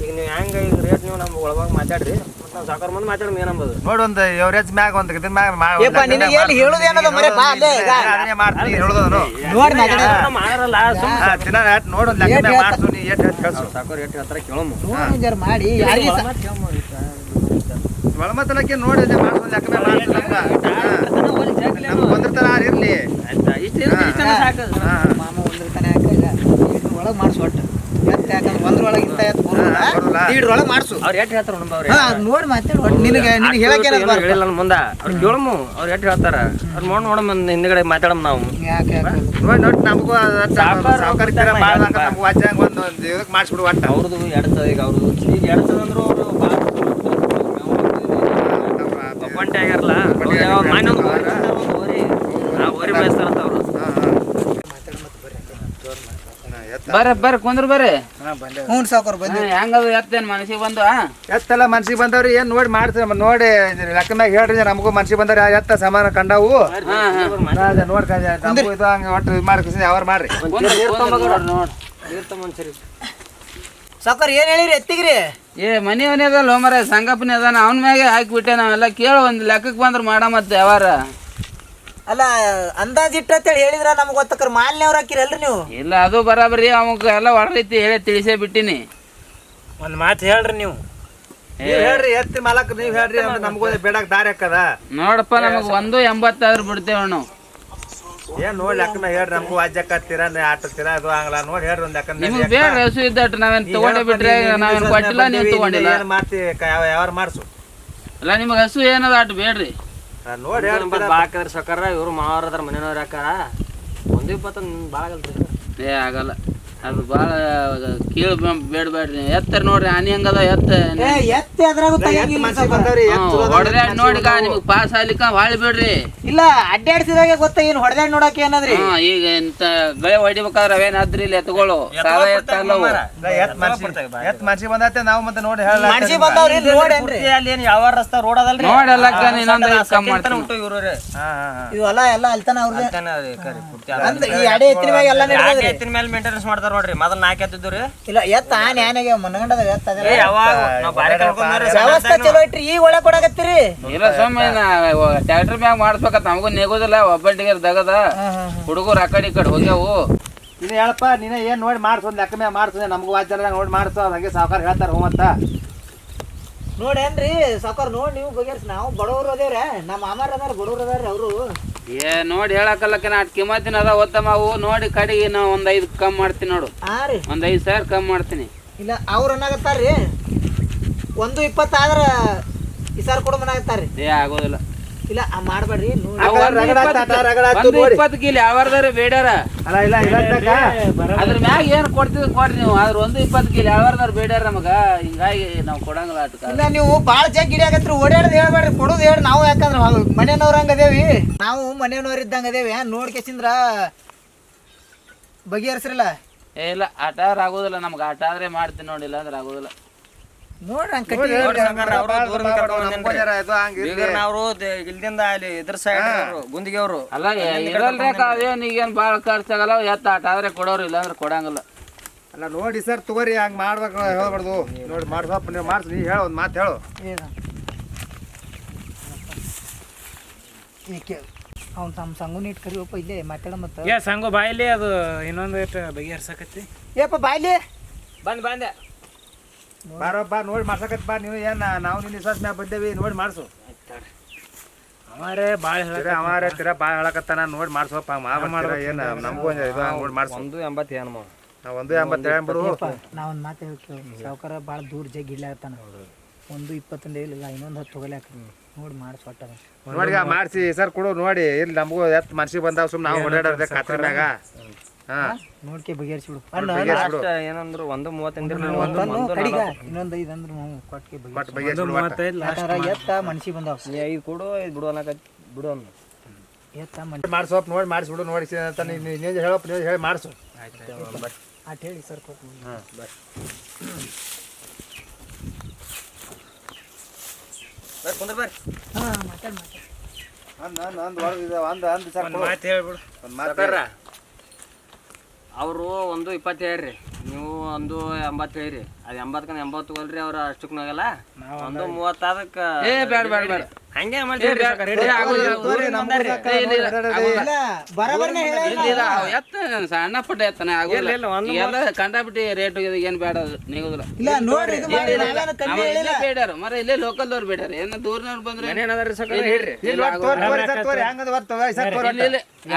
ಈಗ ನೀವು ಹೆಂಗೆ ಈಗ ರೇಟ್ ನೀವು ನಮ್ಗೆ ಒಳಗೆ ಮಾತಾಡ್ರಿ ಮತ್ತು ನಾವು ಸಾಕಾರ ಮುಂದೆ ಮಾತಾಡ್ರಿ ಏನಂಬೋದು ನೋಡಿ ಒಂದು ಎವರೇಜ್ ಮ್ಯಾಗ ಒಂದು ಇದ್ರ ಮ್ಯಾಗ ನಿನಗೆ ಏನು ಹೇಳುದು ಏನದ ಮರೆ ಬಾ ಅಲ್ಲೇ ಮಾಡ್ತೀನಿ ಹೇಳೋದು ನೋಡಿ ಮಾತಾಡ ಮಾಡಲ್ಲ ದಿನ ನೋಡಿ ಒಂದು ಲೆಕ್ಕ ಮ್ಯಾಗ ಮಾಡ್ಸು ನೀ ಏಟ್ ಹೇಳ್ತಿ ಕಳ್ಸು ಸಾಕೋರು ರೇಟ್ ಹೇಳ್ತಾರೆ ಕೇಳಮ್ಮ ಜರ ಮಾಡಿ ಯಾರಿಗೆ ಒಳಮತ್ತಲಕ್ಕೆ ನೋಡಿ ಮಾಡ್ಸು ಲೆಕ್ಕ ಮ್ಯಾಗ ಮಾಡ್ಸು ಬಂದಿರ್ತಾರ ಇರ್ಲಿ ಸಾಕು ಮಾಮ ಒಂದಿರ್ತಾನೆ ಒಳಗೆ ಮಾಡ್ಸು ಒಟ್ಟು ಎತ್ತ ಯಾಕಂದ್ರೆ ಒಂದ್ರೊಳಗೆ ಇಂತ ಎತ್ತ ದೀಡ್ರೊಳಗೆ ಮಾಡ್ಸು ಅವ್ರು ಎಷ್ಟು ಹೇಳ್ತಾರೆ ನೋಡಮ್ಮ ಅವ್ರು ನೋಡಿ ಮಾತಾಡಿ ನಿನಗೆ ಹೇಳಕ್ಕೆ ಹೇಳಿಲ್ಲ ಮುಂದೆ ಅವ್ರು ಕೇಳಮ್ಮ ಅವ್ರು ಎಷ್ಟು ಹೇಳ್ತಾರ ಅವ್ರು ನೋಡಮ್ಮ ಹಿಂದ್ಗಡೆ ಮಾತಾಡಮ್ಮ ನಾವು ಯಾಕೆ ನೋಡಿ ನೋಡಿ ನಮಗೂ ಸಾವುಕಾರ ಭಾಳ ನಮ್ಗೆ ವಾಚ್ಯ ಒಂದು ಇದಕ್ಕೆ ಮಾಡಿಸ್ಬಿಡು ಒಟ್ಟು ಅವ್ರದ್ದು ಎಡ್ತದ ಈಗ ಅವ್ರದ್ದು ಈಗ ಎಡ್ತದ ಅಂದ್ರು ಅವರು ಒಬ್ಬಂಟೆ ಆಗ್ಯಾರಲ್ಲ ಓರಿ ಬಯಸ್ತಾರಂತ ಅವರು ಬರ್ರಿ ಕುಂದ್ರ ಬರ್ರಿ ಹ್ಞೂ ಸಾವ್ಕಾರ ಬಂದು ಹೆಂಗದು ಎತ್ತೇನು ಮನಸ್ಸಿಗೆ ಬಂದು ಎತ್ತೆಲ್ಲ ಮನ್ಸಿಗೆ ಬಂದವ್ರಿ ಏನ್ ನೋಡಿ ಮಾಡ್ತೀವಿ ನೋಡಿ ಲೆಕ್ಕ ಮ್ಯಾಗ ಹೇಳ್ರಿ ನಮಗೂ ಮನ್ಸಿಗೆ ಬಂದವ್ರಿ ಎತ್ತ ಸಮಾನ ಕಂಡವು ನೋಡ್ ಇದು ಹಂಗ ಒಟ್ಟು ಇದು ಮಾಡ್ಕೇಸಿ ಅವ್ರು ಮಾಡ್ರಿ ಸಾವ್ಕಾರ ಏನ್ ಹೇಳಿರಿ ಎತ್ತಿಗ್ರಿ? ಮನಿ ಅದಲ್ಲ ಮರ ಸಂಗಪ್ಪನೇ ಅದಾನ ಅವನ ಮ್ಯಾಗೆ ಹಾಕಿಬಿಟ್ಟೆ ನಾವೆಲ್ಲ ಕೇಳ ಒಂದ್ ಲೆಕ್ಕಕ್ಕೆ ಬಂದ್ರೆ ಮಾಡ ಮತ್ತೆ ಯಾವಾರ ಅಲ್ಲ ಅಂದಾಜಿಟ್ಟ ಅಂತೇಳಿ ಹೇಳಿದ್ರ ನಮ್ಗೆ ಗೊತ್ತಕ್ರ ಮಾಲಿನ್ಯವ್ರು ಹಾಕಿರಲ್ರಿ ನೀವು? ಇಲ್ಲ ಅದು ಬರಾಬರಿ ಅವಾಗ ಎಲ್ಲ ಹೊರದೈತಿ ಹೇಳಿ ತಿಳಿಸೇ ಬಿಟ್ಟಿನಿ. ಒಂದ್ ಮಾತು ಹೇಳ್ರಿ ನೀವು. ಹೇಳ್ರಿ ಎತ್ತಿ ಮಾಲಕ್ ನೀವ್ ಹೇಳ್ರಿ ನಮ್ಗೂ ಬೇಡಕ್ ದಾರಿ ಹಾಕದ. ನೋಡಪ್ಪ ನಮಗ್ 1.80 ಬಿಡ್ತೇವ ನಾವು. ಏನ್ ನೋಡಿ ಲೆಕ್ಕ ಹೇಳ್ರಿ ನಮ್ಗೂ ವಾಜ್ಯಕತ್ತೀರ ಆಟತ್ತೀರ ಅದು ಆಗಲ್ಲ ನೋಡಿ ಹೇಳ್ರಿ ಒಂದ್ ಲೆಕ್ಕ. ನಿಮ್ಗೆ ಬೇಡ ಹಸು ಇದ್ದಟ್ಟು ನಾವೇನ್ ತಗೊಂಡೇ ಬಿಟ್ರೆ ನಾವೇನ್ ಕೊಟ್ಟಿಲ್ಲ ನೀವು ತಗೊಂಡಿಲ್ಲ. ಮಾಡ್ತಿ ಯಾವ ಮಾಡ್ಸು ಅಲ್ಲ ನಿಮಗ್ ಹಸು ಏನದ ಅಟ್ ಬೇಡ್ರಿ ನೋಡಿ ಬಾಕಂದ್ರೆ ಸಕಾರ ಇವ್ರು ಮಾವರದ್ರ ಮನೆಯವ್ರು ಯಾಕಾರ 1.20 ಭಾಳ ಆಗಲ್ರಿ. ಆಗಲ್ಲ ಅದು ಭಾಳ ಕೀಳ್ ಬೇಡ್ಬೇಡ್ರಿ. ಎತ್ತರ ನೋಡ್ರಿ ಆನಿ ಹಂಗದ ಎತ್ತಿ ಅದ್ರಾಗ ಹೊಡೆದ ನೋಡಿಗ ನಿಮಗ್ ಪಾಸ್ ಆಗ್ಲಿಕ್ಕ ಹೊಳಿ ಬಿಡ್ರಿ. ಇಲ್ಲ ಅಡ್ಡಾಡ್ಸಿದಾಗ ಗೊತ್ತ ಏನ್ ಹೊಡೆದಾಡ್ ನೋಡಕ್ ಏನದ್ರಿ? ಈಗ ಇಂತ ಗಳೆ ಹೊಡಿಬೇಕಾದ್ರ ಅವೇನ್ ಆದ್ರಿ ಇಲ್ಲಿ ಎತ್ಗಳು ಸಾಲ ಎತ್ತಲ್ಲವು ಎತ್ ಮನ್ಸಿಗೆ ಬಂದೈತೆ ನಾವು ಮತ್ತೆ ನೋಡಿ ಹೇಳ ಮನ್ಸಿಗೆ ಬಂದವ್ರಿ ನೋಡೇನ್ರಿ? ಅಲ್ಲಿ ಏನ್ ಯಾವ ರಸ್ತಾ ರೋಡ್ ಅದಲ್ರಿ ನೋಡಲ್ಲಕ್ಕ ಇನ್ನೊಂದ್ ಕಮ್ಮಿ ಮಾಡ್ತಾನೆ ಇವ್ರು ಇದು ಹೊಲ ಎಲ್ಲ ಅಲ್ತಾನ ಅವ್ರದ್ದು ಈ ಅಡೆ ಎತ್ತಿನ ಮ್ಯಾಗ ಎಲ್ಲ ನಡೆದ್ರಿ. ಎತ್ತಿನ ಮೇಲೆ ಮೇಂಟೆನೆನ್ಸ್ ಮಾಡ್ತಾರ ನೋಡ್ರಿ. ಮೊದಲ್ 4 ಎತ್ತಿದ್ರಿ. ಇಲ್ಲ ಎತ್ತ ಆನೆ ಆನೆಗೆ ಮನಗಂಡದ ಎತ್ತ ಯಾವಾಗ ನಾವ್ ಬಾರಿ ಕಳ್ಕೊಂಡ್ರಿ ವ್ಯವಸ್ಥೆ ಚಲೋ ಇಟ್ರಿ ಈಗ ಒಳ ಕೊಡಕತ್ತೀರಿ. ಇಲ್ಲ ಸುಮ್ಮನೆ ಟ್ರ್ಯಾಕ್ಟರ್ ಮ್ಯಾಗ ಮಾಡಿಸ್ಬೇಕತ್ ನಮಗೂ ನೆಗೋದಿಲ್ಲ. ಒಬ್ಬಟ್ಟಿಗೆ ದಗದ ಹುಡುಗರು ಆ ಕಡೆ ಈ ಕಡೆ ಹೋಗ್ಯಾವು. ನೀನು ಹೇಳಪ್ಪ ನೀನೇ ಏನ್ ನೋಡಿ ಮಾಡ್ಸು ಒಂದ್ ಲೆಕ್ಕ ಮ್ಯಾಗ ಮಾಡ್ಸು ನಮಗೂ ವಾಜ್ಯ ನೋಡಿ ಮಾಡ್ಸು ಹಂಗೆ ಸಾವುಕಾರ ಹೇಳ್ತಾರ ಹೋಮತ್ತ ನೋಡೇನ್ರಿ ಸಾವ್ಕಾರ ನೋಡಿ ನೀವು ಬಗೆಹರಿಸಿ. ನಾವು ಬಡವರು ಅದೇವ್ರ ನಮ್ಮ ಮಾಮಾರ ಅದಾರ ಬಡವ್ರು ಅದಾರ ಅವರು. ನೋಡಿ ಹೇಳಕಲ್ಲಕ್ಕ ನಾ ಕಿಮ್ಮತ್ತಿನ ಅದ ಓದ್ತಮ್ಮ ಅವು ನೋಡಿ ಕಡೆಗೆ ನಾ ಒಂದ್ 5 ಕಮ್ಮಿ ಮಾಡ್ತೀನಿ ನೋಡು. ಹಾ ರೀ ಒಂದ್ 5,000 ಕಮ್ಮಿ ಮಾಡ್ತೀನಿ. ಇಲ್ಲ ಅವ್ರು ಅನ್ನಾಗತ್ತಾರ್ರಿ 1.20 ಆದ್ರ ಈ ಸಾರ್ ಕೊಡ ಮನಾಗತ್ತಾರ್ರಿ. ಆಗೋದಿಲ್ಲ. ಇಲ್ಲ ಮಾಡ್ಬೇಡ್ರಿ. 1.20 ಕಿಲಿ ಯಾವಾರ್ದಾರ ಬೇಡ್ಯಾರ ಅಲ್ಲ ಇಲ್ಲ ಅದ್ರ ಮ್ಯಾಗ ಏನ್ ಕೊಡ್ತಿದ್ ಕೊಡ್ರಿ ನೀವು. ಆದ್ರ 1.20 ಕಿಲಿ ಯಾವಾರ್ದಾರ ಬೇಡ್ಯಾರ ನಮಗ. ಹಿಂಗಾಗಿ ನಾವ್ ಕೊಡಂಗಿಲ್ಲ ಆಟಕ. ಇಲ್ಲ ನೀವು ಬಾಳ ಜಗ್ ಗಿಡಿ ಆಗತ್ರಿ ಓಡಾಡದ್ ಹೇಳ್ಬೇಡ್ರಿ ಕೊಡುದು ಹೇಳಿ. ನಾವು ಯಾಕಂದ್ರ ಮನೆಯವ್ರ ಹಂಗ ಅದೇವಿ. ನಾವು ಮನೆಯವ್ರ ಇದ್ದಂಗ ಅದೇವಿ. ನೋಡ್ಕೆಸಿಂದ್ರ ಬಗೆಹರಿಸ್ರಲ್ಲ. ಇಲ್ಲ ಆಟ ಆಗೋದಿಲ್ಲ ನಮ್ಗೆ. ಆಟ ಆದ್ರೆ ಮಾಡ್ತೀನಿ ನೋಡಿಲ್ಲ ಅಂದ್ರೆ ಆಗೋದಿಲ್ಲ. ನೋಡ್ರಿ ಅವ್ರು ಇಲ್ದಿಂದ ಅಲ್ಲಿ ಇದ್ರ ಸೈಡ್ ಗುಂದಿಗೆ ಅವರು ಅಲ್ಲ ಇರಲ್ರಿ ಅದೇನ್ ಈಗೇನ್ ಬಾಳ ಖರ್ಚಾಗಲ್ಲ. ಎತ್ತ ಆಟ ಆದ್ರೆ ಕೊಡೋರು ಇಲ್ಲ ಅಂದ್ರೆ ಕೊಡಂಗಿಲ್ಲ. ಅಲ್ಲ ನೋಡಿ ಸರ್ ತಗೋರಿ ಹಂಗ ಮಾಡ್ಬೇಕು ಹೇಳ್ಬಾರ್ದು. ನೋಡಿ ಮಾಡ್ಸಪ್ಪ ನೀವು ಮಾಡ್ಸಿ ನೀ ಹೇಳು ಒಂದ್ ಮಾತು ಹೇಳು. ಅವ್ನು ತಮ್ಮ ಸಂಗುನ ಇಟ್ಟು ಕರಿಯಪ್ಪ ಇಲ್ಲೇ ಮಾತಾಡ ಮತ್ತ ಸಂಗು ಬಾಯಿಲಿ ಅದು ಇನ್ನೊಂದು ಬಗೆಹರ್ಸಕತ್ತಿ. ಏಪ್ಪ ಬಾಯ್ಲಿ ಬಂದೆ ಬಾರಪ್ಪ ನೋಡಿ ಮಾಡ್ಸಕತ್ ಬಾ. ನೀವು ಏನ್ ನಾವು ನಿನ್ನ ವಿಶ್ವಾಸ ಮ್ಯಾಗ ಬಂದೇವಿ ನೋಡಿ ಮಾಡ್ಸು. ಅಮಾರೇ ಬಾಳ ಅಮಾರ ತೀರ ಬಾಳ ಹೇಳಕತ್ತಾನ ನೋಡಿ ಮಾಡ್ಸಪ್ಪ ಏನ್ ನಮಗೂ ನೋಡಿ ಮಾಡ್ಸು. 1.80 ಏನು ನಾವು 1.80 ಹೇಳ್ಬಿಡು. ನಾ ಒಂದು ಮಾತು ಹೇಳ್ತೇವೆ ಸಾವ್ಕಾರ ಭಾಳ ದೂರ ಜಗ್ ಇಡ್ಲಾಗ್ತಾನ. 1.20 ಇಲ್ಲ ಇನ್ನೊಂದು 10 ತಗೊಲಾಕ ನೋಡಿ ಮಾಡಿಸ್ಕೊಟ್ಟ ನೋಡಿ ಮಾಡಿಸಿ ಸರ್ ಕೊಡು ನೋಡಿ. ಇಲ್ಲಿ ನಮಗೂ ಎತ್ ಮನ್ಸಿಗೆ ಬಂದಾವ ಸುಮ್ಮನೆ ನಾವು ಓಡಾಡೋದೇ ಖಾತ್ರಿ ಮ್ಯಾಗ. ಹಾ ನೋಡ್ಕೆ ಬಗೆಹರಿಸಿಬಿಡು. ಏನಂದ್ರು 1.30 ಇನ್ನೊಂದು 5 ಅಂದ್ರೆ ನಾವು ಕೊಟ್ಟಿಗೆ ಎತ್ತ ಮನ್ಸಿಗೆ ಬಂದಾವ. 5 ಕೊಡು 5 ಬಿಡು ಅನ್ನಕತ್ತಿ ಬಿಡು ಅನ್ನ ಎತ್ತ ಮಾಡ್ಸೋಪ್ ನೋಡಿ ಮಾಡಿಸ್ಬಿಡು. ನೋಡಿ ಅಂತ ನೀನು ಹೇಳಪ್ಪ ನೀವು ಹೇಳಿ ಮಾಡಿಸು. ಆಟ ಹೇಳಿ ಸರ್ ಕೊಟ್ಟು. ಹಾಂ ಬರ್ರಿ ಕುಂದ್ರ ಬರ್ರಿ. ಹಾಂ ಮಾತಾಡಿ ಮಾತು ಹೇಳ್ಬಿಡು. ಒಂದು ಮಾತಾಡ್ರ ಅವರು 1.20 ಹೇಳ್ರಿ, ನೀವು 1.80 ಹೇಳ್ರಿ. ಅದು 80 80 ತಗೊಳ್ರಿ. ಅವ್ರು ಅಷ್ಟಕ್ಕೆ ಹೋಗಲ್ಲ. 1.30 ಅದಕ್ಕೆ ಬೇಡ ಬೇಡ ಬೇಡ ಹಂಗೆ ಎತ್ತ ಸಣ್ಣ ಪುಟ್ಟ ಎತ್ತನ ಆಗೋಲ್ಲ. ಕಂಡಾಬಿಟ್ಟು ರೇಟ್ ಏನ್ ಬೇಡ ನೀಗುದಿಲ್ಲ. ಬೇಡ್ಯಾರ ಮರ ಇಲ್ಲೇ ಲೋಕಲ್ದವ್ರು ಬೇಡ್ಯಾರ. ಏನ ದೂರನವ್ರು ಬಂದ್ರೆ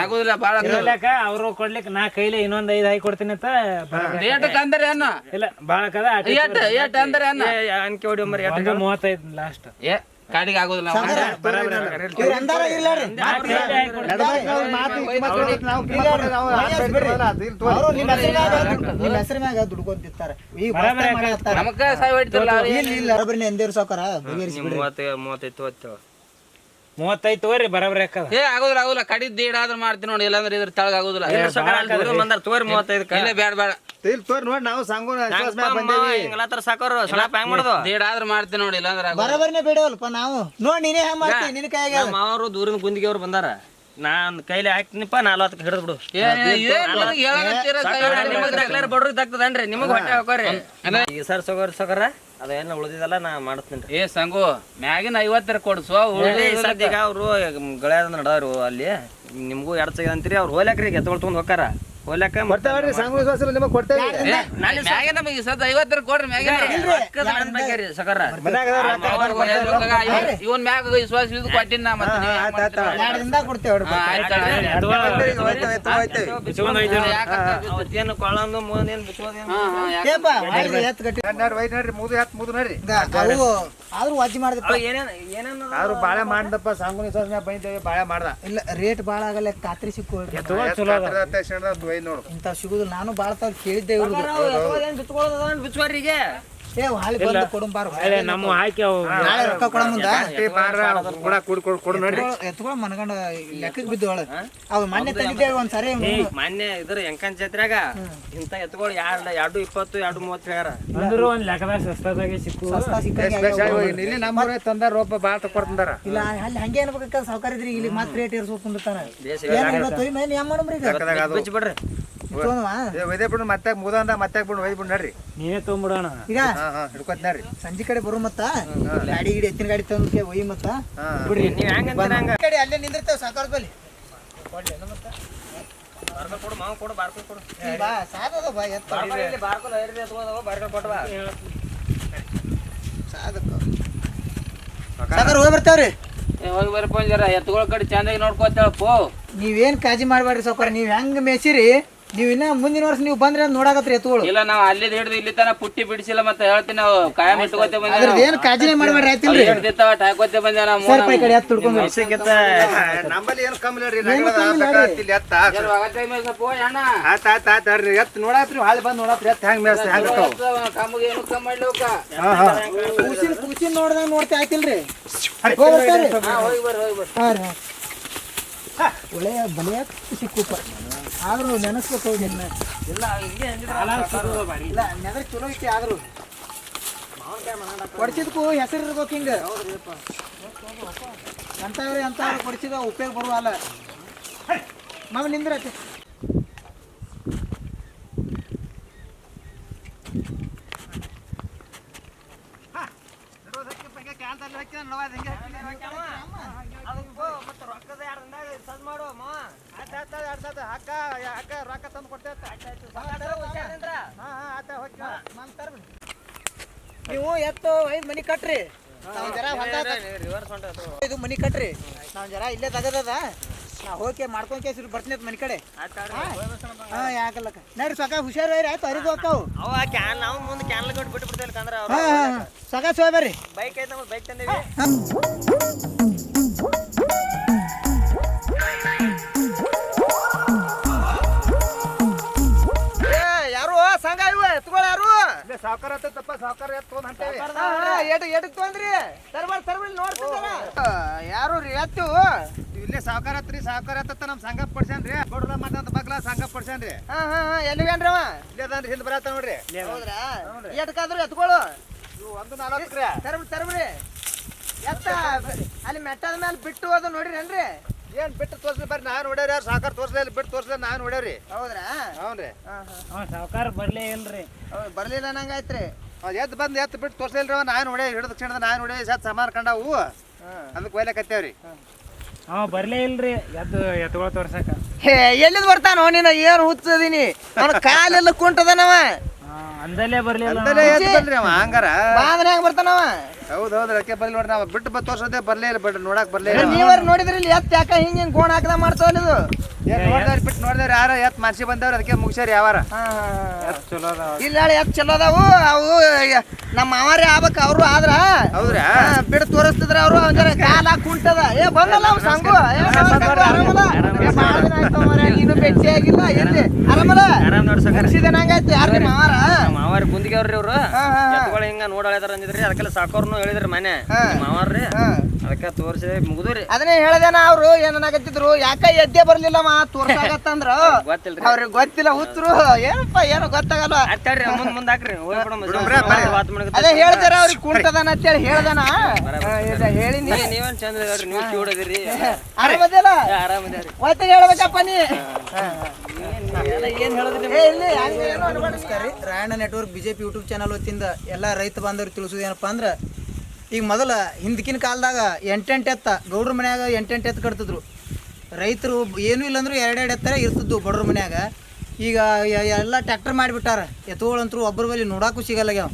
ಆಗುದಿಲ್ಲ. ಬಾಳ ಅವ್ರು ಕೊಡ್ಲಿಕ್ಕೆ ನಾ ಕೈಲಿ ಇನ್ನೊಂದ್ 5 ಹಾಕಿ ಕೊಡ್ತೀನಿ ಅಂತ ರೇಟ್ ಅಂದ್ರೆ ಅನ್ನ ಇಲ್ಲ ಬಾಳ ಕದ ಎಟ್ ಅಂದ್ರೆ ಅನ್ನ ಅನ್ಕೆ ಹೊಡಿ ಮರಿ 35 ಲಾಸ್ಟ್ ಕಾಡಿಗೆ ಆಗೋದಿಲ್ಲ. ಹೆಸರು ಮ್ಯಾಗ ದುಡ್ಕೊಂತಿರ್ತಾರ. ನಮಗ ಸಾಯ್ ಹೊಡಿತಾರಲ್ಲ. 35 ತಗೋರಿ ಬರಾಬರಿ ಹಾಕದ. ಆಗೋದಿಲ್ಲ ಆಗೋದಿಲ್ಲ. ಕಡಿದ್ ದೀಡಾದ್ರೂ ಮಾಡ್ತೀನಿ ನೋಡಿ. ಇಲ್ಲಾಂದ್ರೆ ಇದ್ರ ತಳಗ ಆಗೋದಿಲ್ಲ. ತೋರಿ 35 ಬೇಡ ಬೇಡ ನೋಡಿ ನಾವು ದೀಡಾದ್ರೂ ಮಾಡ್ತೀನಿ ನೋಡಿ. ಇಲ್ಲಾಂದ್ರೆ ಬರಬರ್ನೇ ಬೇಡವಲ್ಪ ನಾವು ನೋಡಿ. ನೀನೇ ಹೆಂಗ್ ಮಾಡ್ತೀನಿ ನಿನ್ನ ಕೈಯಾಗ ಮಾವರು ದೂರಿಂದ ಗುಂದಿಗೆ ಅವ್ರು ಬಂದಾರ. ನಾನು ಕೈಲಿ ಹಾಕ್ತೀನಿಪ್ಪ 40 ಹಿಡಿದು ಬಿಡು ಬಡ್ರಿ ಇದಾಗ್ತದನ್ರಿ ನಿಮಗೆ ಹೊಟ್ಟೆ ಹಾಕೋರಿ ಈಗ ಸರ್ ಸೊಗರ ಅದೇನು ಉಳಿದಿದಲ್ಲ ನಾ ಮಾಡಿಸ್ತೀನಿ ಏ ಸಂಗು ಮ್ಯಾಗಿನ 50 ಕೊಡ್ಸೋ ಈಗ ಅವರು ಗಳದ ನಡವ್ರು ಅಲ್ಲಿ ನಿಮ್ಗೂ 2 ಸಿಗ ಅಂತೀರಿ ಅವ್ರು ಹೋಗ್ಲಾಕ್ರಿ ಎತ್ತುಗಳು ತೊಗೊಂಡು ಹೋಗಾರ ಹೋಗ್ಲಾಕ ಬರ್ತಾವ್ರಿ ಸಂಘ ವಿಶ್ವಾಸ ನಿಮಗೆ ಕೊಡ್ತೇವೆ ಮ್ಯಾಗ ನಮಗೆ ಸದ್ 50 ಕೊಡ್ರಿ ಮ್ಯಾಗ ಸೊಗರ ಇವನ್ ಮ್ಯಾಗ ವಿಶ್ವಾಸ ಇದು ಕೊಟ್ಟಿನ ನಾ ಮತ್ತೆ ನೀವು ಹೆಂಗ್ ಮಾಡ್ತೀರ? 2 ದಿನದಾಗ ಕೊಡ್ತೇವೆ ಅವತ್ತೇನು ಕೊಳಂದು ಮೂನೇನು ಬಿಚ್ಚೋದೇನು ಎತ್ತು ಗಟ್ಟಿ ನೋಡ್ರಿ ಮುದು ನೋಡ್ರಿ ಅವು ಆದ್ರೂ ವಾಜಿ ಮಾಡಿದಪ್ಪ ಏನೇನು ಆದ್ರೂ ಬಾಳೆ ಮಾಡ್ದಪ್ಪ ಸಂಘ ವಿಶ್ವಾಸ ಬೈತೇವೆ ಬಾಳೆ ಮಾಡ್ದ ಇಲ್ಲ ರೇಟ್ ಭಾಳ ಆಗಲ್ಲ ಖಾತ್ರಿ ಸಿಕ್ಕು ನೋಡು ಇಂಥ ಸಿಗುದು ನಾನು ಭಾಳ ತಾವ್ ಕೇಳಿದ್ದೆ ಇವ್ರದ್ದು ಬಿಚ್ಚೋರಿಗೆ ಏ ಹಾಳಿ ಬಂದು ಕೊಡು ಬಾರ ನಮ್ಮ ಹಾಕಿ ಅವು ನಾಳೆ ರೊಕ್ಕ ಕೊಡ ಮುಂದ ಕೊಡು ನೋಡ್ರಿ ಎತ್ಕೊಳ ಮನ್ಗಂಡ ಲೆಕ್ಕಕ್ಕೆ ಬಿದ್ದೋಳ ಅವ್ ಮೊನ್ನೆ ತಂದಿದ್ದೇವೆ ಒಂದ್ಸರಿ ಮೊನ್ನೆ ಇದ್ರ ಎಂಕನ್ ಜಾತ್ರೆಗ ಇಂತ ಎತ್ಗಳು 220 230 ಹೇಳ್ಯಾರ ಅಂದ್ರು ಒಂದ್ ಲೆಕ್ಕದಾಗ ಸಸ್ತಾದಾಗೆ ಸಿಕ್ಕು ಸಸ್ತಾ ಸಿಕ್ಕಂಗೆ ಇಲ್ಲಿ ನಮ್ಮೂರೇ ತಂದಾರ ರೂಪಾಯಿ ಬಾಳ ತಕೊಡ್ತಾರ ಇಲ್ಲ ಅಲ್ಲಿ ಹಂಗೆ ಅನ್ಬೇಕ ಸಾವುಕಾರ ಇದ್ರಿ ಇಲ್ಲಿ ಮತ್ತೆ ರೇಟ್ ಏರ್ಸೋಕ್ ಕುಂದಿರ್ತಾನ ತೊಯ್ ಮೇಲೆ ಏನ್ ಮಾಡಮ್ರಿ ಈಗ ಬಿಚ್ಚಿ ಬಿಡ್ರಿ ಒಯ್ದೇ ಬಿಡು ಮತ್ತೆ ಮುದಂದ ಮತ್ತೆ ಬಿಡು ಒಯ್ದು ಬಿಡು ನೋಡ್ರಿ ನೀವೇ ತೊಗೊಂಬಿಡೋಣ ಈಗ ಹಿಡ್ಕೊತ್ನಾರಿ ಸಂಜೆ ಕಡೆ ಬರು ಮತ್ತ ಗಾಡಿ ಗಿಡಿ ಎತ್ತಿನ ಗಾಡಿ ತಂದು ಒಯ್ಯಿ ಮತ್ತ ಬಿಡ್ರಿ ನೀವ್ ಹೆಂಗ ಕಡೆ ಅಲ್ಲೇ ನಿಂದಿರ್ತೇವೆ ಸಾವುಕಾರ ಬಲ್ಲಿ ಕೊಡು ಮಾವು ಕೊಡು ಬಾರ್ಕೊಲ್ ಕೊಡು ಬಾ ಸಾದದ ಬಾ ಎತ್ತ ಬಾರ್ಕೊಲ್ ಐರಿ ಎತ್ಕೋದವ ಬಾರ್ಕೊಲ್ ಕೊಟ್ಟವ ಸಾವುಕಾರ ಹೋಗಿ ಬರ್ತಾವ್ರಿ ಹೋಗಿ ಬರ್ಪ ಜರ ಎತ್ತುಗಳ ಕಡೆ ಚಂದಾಗಿ ನೋಡ್ಕೋತೇಳ ಪೋ ನೀವೇನ್ ಕಾಳಜಿ ಮಾಡ್ಬೇಡ್ರಿ ಸಾವುಕಾರ ನೀವ್ ಹೆಂಗ್ ಮೇಸಿರಿ ನೀವ್ ಇನ್ನ ಮುಂದಿನ ವರ್ಷ ನೀವು ಬಂದ್ರೆ ನೋಡಾಕತ್ರಿ ಎತ್ತುಗಳು ಇಲ್ಲ ನಾವ್ ಅಲ್ಲಿದ್ ಹಿಡಿದು ಇಲ್ಲಿ ತನ ಪುಟ್ಟಿ ಬಿಡಿಸಿಲ್ಲ ಮತ್ತೆ ಹೇಳ್ತೀನಿ ನಾವು ಕಾಯಂ ಇಟ್ಕೋತೆ ಬಂದ ಅದ್ರದ್ದು ಏನ್ ಕಾಳಜಿನೇ ಮಾಡ್ಬೇಡ್ರಿ ಆಯ್ತಿಲ್ರಿ ಹಾಕೋತೆ ಬಂದ ಸರ್ ಪೈ ಕಡೆ ಎತ್ತು ಹಿಡ್ಕೊಂಡು ನಮ್ಮಲ್ಲಿ ಏನು ಕಮ್ಮಿ ನೋಡ್ರಿ ಎತ್ತ ಆಯ್ತಾಯ್ತಾಯ್ತಾಡ್ರಿ ಎತ್ ನೋಡಾತ್ರಿ ಹಾಳಿ ಬಂದ್ ನೋಡಾತ್ರಿ ಎತ್ ಹೆಂಗ್ ಮೇಸ್ ಹೆಂಗ್ ಕಾಮಗೆ ಏನು ಕಮ್ಮಿ ಮಾಡ್ಲೋಕ ಕೂಸಿನ ನೋಡ್ದಂಗ ನೋಡ್ತಾ ಆಯ್ತಿಲ್ರಿ ಹೋಗಿ ಬರ್ರಿ ಹಾ ರೀ ಒಳ್ಳೆ ಬಲಿಯ ಸಿಕ್ಕುಪ್ಪ ಆದ್ರೂ ನೆನಸ್ಬೇಕು ಇಲ್ಲ ನೆಗರ್ ಚಲೋ ಐತಿ ಆದ್ರೂ ಕೊಡ್ಸಿದ್ಕು ಹೆಸರು ಇರ್ಬೇಕು ಹಿಂಗ ಎಂತವ್ರಿ ಎಂತವ್ರು ಕೊಡ್ಸಿದ ಉಪಯೋಗ ಬರುವಲ್ಲ ಮಾವ ನಿಂದ್ರತಿ ರೊಕ್ಕ ತಂದು ಕೊಡ್ತೇವೆ ನೀವು ಎತ್ತು 5 ಮನಿ ಕಟ್ರಿ ನಾವ್ ಜರ ಇದು ಮನಿ ಕಟ್ರಿ ನಾವ್ ಜರ ಇಲ್ಲೇ ತಗದದ ನಾ ಹೋಗಿ ಮಾಡ್ಕೊಂಡ್ ಕೇಸ್ ಬರ್ತೀನಿ ಮನಿ ಕಡೆ ಹಾ ಯಾಕಲ್ಲಕ್ಕ ನೋಡ್ರಿ ಸಾಕ ಹುಷಾರ್ ಆಯ್ತು ಅರಿದು ಹೋಗ್ತಾವು ಅವ ಕ್ಯಾನ್ ನಾವು ಮುಂದೆ ಕ್ಯಾನ್ಲ್ ಕೊಟ್ಟು ಬಿಟ್ಟು ಬಿಡ್ತೇವೆ ಕಂದ್ರ ಸಾಕ ಸೋಯ್ ಬರ್ರಿ ಬೈಕ್ ಐತೆ ನಮ್ದು ಬೈಕ್ ತಂದೇವಿ ಯಾರು ಸಂಘ ಇವ ಎತ್ಕೊಳ ಯಾರು ಸಾವುಕಾರ ತಪ್ಪ ಸಾವುಕಾರ ಎತ್ ತೊಗೊಂಡ್ ಹೊಂಟೇವಿ ಎಟಕ್ ತೊಂದ್ರಿ ಸರ್ಬಲ್ ನೋಡ್ತಿದ್ದಾರ ಯಾರು ರೀ ಎತ್ತು ಇಲ್ಲೇ ಸಾವುಕಾರ ಹತ್ರಿ ಸಾವುಕಾರ ಹತ್ತ ನಮ್ ಸಂಘ ಪಡ್ಸ್ಯಾನ್ರಿ ಕೊಡ್ರ ಮತ್ತ ಬಗ್ಲ ಸಂಘ ಪಡ್ಸ್ಯಾನ್ರಿ ಎಲ್ಲಿಗೇನ್ರಿ ಅವ ಇಲ್ಲೇ ಅದಾನ್ರಿ ಹಿಂದ್ ಬರತ್ತ ನೋಡ್ರಿ ಹೌದ್ರಾ ಎಟ್ಕಾದ್ರು ಎತ್ಕೊಳು ಇವು 140 ತರ್ಬ್ರಿ ಎತ್ತ ಅಲ್ಲಿ ಮೆಟ್ಟದ ಮೇಲೆ ಬಿಟ್ಟು ಅದು ನೋಡಿರೇನ್ರಿ ಏನ್ ಬಿಟ್ಟು ತೋರ್ಸ್ಲಿ ಬರ್ರಿ ನಾವ್ ನೋಡ್ಯಾರ ಯಾರು ಸಾವುಕಾರ ತೋರ್ಸ್ಲಿಲ್ಲ ಬಿಟ್ಟು ತೋರ್ಸ್ಲಿ ನಾವ್ ನೋಡ್ಯಾವ್ರಿ ಹೌದ್ರಾ ಹೌನ್ರಿ ಸಾವುಕಾರ ಬರ್ಲೇ ಇಲ್ರಿ ಬರ್ಲಿಲ್ಲ ನಂಗಾಯ್ತ್ರಿ ಎದ್ದು ಬಂದ್ ಎತ್ತು ಬಿಟ್ಟು ತೋರ್ಸ್ಲಿಲ್ರಿ ನಾವ್ ನೋಡ್ಯಾವ ಹಿಡಿದ ಕ್ಷಣದ ನಾವ್ ನೋಡ್ಯಾವ ಸತ್ ಸಮಾನ ಕಂಡವು ಅದಕ್ಕೆ ಒಯ್ಲಕತ್ತೇವ್ರಿ ಅವ ಬರ್ಲೇ ಇಲ್ರಿ ಎತ್ತುಗಳು ತೋರ್ಸಕ ಎಲ್ಲಿದ್ ಬರ್ತಾನೋ ನೀನು ಏನು ಹುಚ್ಚದೀನಿ ಅವನ ಕಾಲೆಲ್ಲ ಕುಂಟದನವ ಅಂದಲ್ಲೇ ಬರ್ಲಿಲ್ಲ ಬಂದ್ರಿ ಅವ ಹಂಗಾರ ಬಾಂದ್ರೆ ಹೆಂಗ್ ಬರ್ತಾನವ ಹೌದೌದ್ರಿ ಅದಕ್ಕೆ ಬರ್ಲಿ ನೋಡ್ರಿ ನಾವ್ ಬಿಟ್ಟು ತೋರ್ಸೋದೇ ಬರ್ಲೇ ಇಲ್ಲ ಬಿಡ್ರಿ ನೋಡಕ್ ಬರ್ಲೇ ಇಲ್ಲ ನೀವರ್ ನೋಡಿದ್ರಿ ಇಲ್ಲಿ ಎತ್ತ ಯಾಕ ಹಿಂಗ ಹಿಂಗ್ ಗೋಣ ಹಾಕದ ಮಾಡ್ತಾವಲ್ಲ ಇದು ನೋಡ್ದಾರ ಬಿಟ್ಟು ನೋಡ್ದಾರ ಯಾರ ಎತ್ ಮನ್ಸಿ ಬಂದವ್ರ ಅದಕ್ಕೆ ಮುಗ್ಸ್ಯಾರ ಯಾವಾರ ಚಲೋ ಅದಾವ ಇಲ್ಲ ಎತ್ ಚಲೋ ಅದಾವು ಅವು ನಮ್ಮ ಮಾವಾರಿ ಆಗ್ಬೇಕ ಅವ್ರು ಆದ್ರ ಹೌದ್ರಾ ಬಿಡ್ ತೋರಿಸ್ತಿದ್ರ ಅವ್ರು ಒಂದರ ಕಾಲ ಕುಂಟದ ಏ ಬಂದಲ್ಲ ಅವ್ ಸಂಗು ಆರಾಮಲ್ಲ ಭಾಳ ದಿನ ಆಯ್ತು ಮಾರ್ರೆ, ನೀನು ಭೇಟಿ ಆಗಿಲ್ಲ ಎಲ್ಲಿ ಆರಾಮಲ್ಲ ಆರಾಮ್ ನೋಡ್ಸಕ ಮುಗಿಸಿದೆ ನಂಗಾಯ್ತು ಯಾರು ಮಾವಾರ ಮಾವಾರಿ ಕುಂದಿಗೆ ಅವ್ರಿ ಇವ್ರು ಎತ್ತುಗಳು ಹಿಂಗ ನೋಡಾಳಿದಾರ ಅಂದಿದ್ರಿ ಅದಕ್ಕೆಲ್ಲ ಸಾಕೋರ್ನು ಹೇಳಿದ್ರಿ ಮನೆ ಮಾವಾರ್ರಿ ಅದಕ್ಕೆ ತೋರಿಸಿ ಮುಗಿದ್ರಿ ಅದನ್ನೇ ಹೇಳ್ದೇನ ಅವ್ರು ಏನಾಗತ್ತಿದ್ರು ಯಾಕ ಎದ್ದೆ ಬರ್ಲಿಲ್ಲಮ್ಮ ತೋರ್ಸಾಗತ್ತಂದ್ರ ಗೊತ್ತಿಲ್ರಿ ಅವ್ರಿಗೆ ಗೊತ್ತಿಲ್ಲ ಹುತ್ತರು ಏನಪ್ಪ ಏನೋ ಗೊತ್ತಾಗಲ್ಲ ಆಯ್ತಾಡ್ರಿ ಮುಂದ್ ಹಾಕ್ರಿ ಅದೇ ಹೇಳ್ದಾರ ಅವ್ರಿಗೆ ಕುಂಟದಾನ ಅಂತೇಳಿ ಹೇಳ್ದಾನ ಹೇಳಿನಿ ನೀವೇನ್ ಚಂದ ಹೇಳ್ರಿ ನೀವು ಕಿವಿಡದಿರಿ ಆರಾಮದಿಲ್ಲ ಆರಾಮದೇವ್ರಿ ಒತ್ತಿಗೆ ಹೇಳ್ಬೇಕಪ್ಪ ನೀ ಏನ್ ಹೇಳಿದ್ರಿ ನಮಸ್ಕಾರ ರೀ Rayanna network BJP YouTube channel ವತಿಯಿಂದ ಎಲ್ಲ ರೈತ ಬಾಂಧವ್ರು ತಿಳಿಸೋದು ಏನಪ್ಪ ಅಂದ್ರೆ ಈಗ ಮೊದಲ ಹಿಂದಕಿನ ಕಾಲದಾಗ ಎಂಟೆಂಟು ಎತ್ತ ಗೌಡ್ರ ಮನ್ಯಾಗ ಎಂಟೆಂಟು ಎತ್ತು ಕಟ್ತಿದ್ರು ರೈತರು ಏನೂ ಇಲ್ಲಾಂದ್ರೂ ಎರಡೆರಡು ಎತ್ತರ ಇರ್ತಿದ್ವು ಬಡ್ರ ಮನ್ಯಾಗ ಈಗ ಎಲ್ಲ ಟ್ಯಾಕ್ಟರ್ ಮಾಡಿಬಿಟ್ಟಾರ ಎತ್ತುಗಳಂತರೂ ಒಬ್ಬರ ಬಳಿ ನೋಡೋಕ್ಕೂ ಸಿಗಲ್ಲಾಗ್ಯಾವ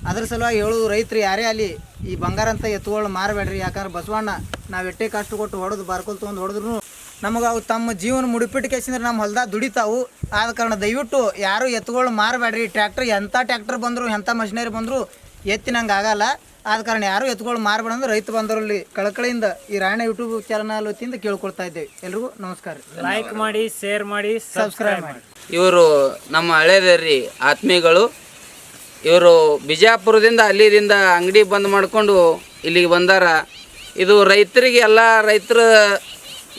ಅದ್ರ ಸಲುವಾಗಿ ಹೇಳೋದು ರೈತರು ಯಾರೇ ಅಲ್ಲಿ ಈ ಬಂಗಾರ ಅಂತ ಎತ್ತುಗಳು ಮಾರಬೇಡ್ರಿ ಯಾಕಂದ್ರೆ ಬಸವಣ್ಣ ನಾವು ಎಟ್ಟೆ ಕಷ್ಟ ಕೊಟ್ಟು ಹೊಡೆದು ಬಾರ್ಕೊಲ್ ತೊಗೊಂಡು ಹೊಡೆದ್ರು ನಮಗೆ ಅವು ತಮ್ಮ ಜೀವನ ಮುಡಿಪಿಟ್ಟು ಕೇಸಿಂದ್ರೆ ನಮ್ಮ ಹೊಲ್ದಾಗ ದುಡಿತಾವು ಆದ ಕಾರಣ ದಯವಿಟ್ಟು ಯಾರು ಎತ್ತುಗಳು ಮಾರಬೇಡ್ರಿ ಟ್ಯಾಕ್ಟರ್ ಎಂಥ ಟ್ಯಾಕ್ಟರ್ ಬಂದರು ಎಂಥ ಮಷಿನರಿ ಬಂದರು ಎತ್ತಿನಂಗೆ ಆಗಲ್ಲ ಆದ ಕಾರಣ ಯಾರು ಎತ್ತುಗಳು ಮಾರಬೇಡ ಅಂದ್ರೆ ರೈತ ಬಂದವರಲ್ಲಿ ಕಳಕಳಿಯಿಂದ ಈ ರಾಯಣ್ಣ ಯೂಟ್ಯೂಬ್ ಚಾನಲ್ ವತಿಯಿಂದ ಕೇಳ್ಕೊಳ್ತಾ ಇದ್ದೇವೆ ಎಲ್ರಿಗೂ ನಮಸ್ಕಾರ. ಲೈಕ್ ಮಾಡಿ, ಶೇರ್ ಮಾಡಿ, ಸಬ್ಸ್ಕ್ರೈಬ್ ಮಾಡಿ. ಇವರು ನಮ್ಮ ಹಳೇದರ್ರಿ ಆತ್ಮೀಯಗಳು. ಇವರು ಬಿಜಾಪುರದಿಂದ ಅಲ್ಲಿದಿಂದ ಅಂಗಡಿ ಬಂದ್ ಮಾಡಿಕೊಂಡು ಇಲ್ಲಿಗೆ ಬಂದಾರ. ಇದು ರೈತರಿಗೆ ಎಲ್ಲ ರೈತರ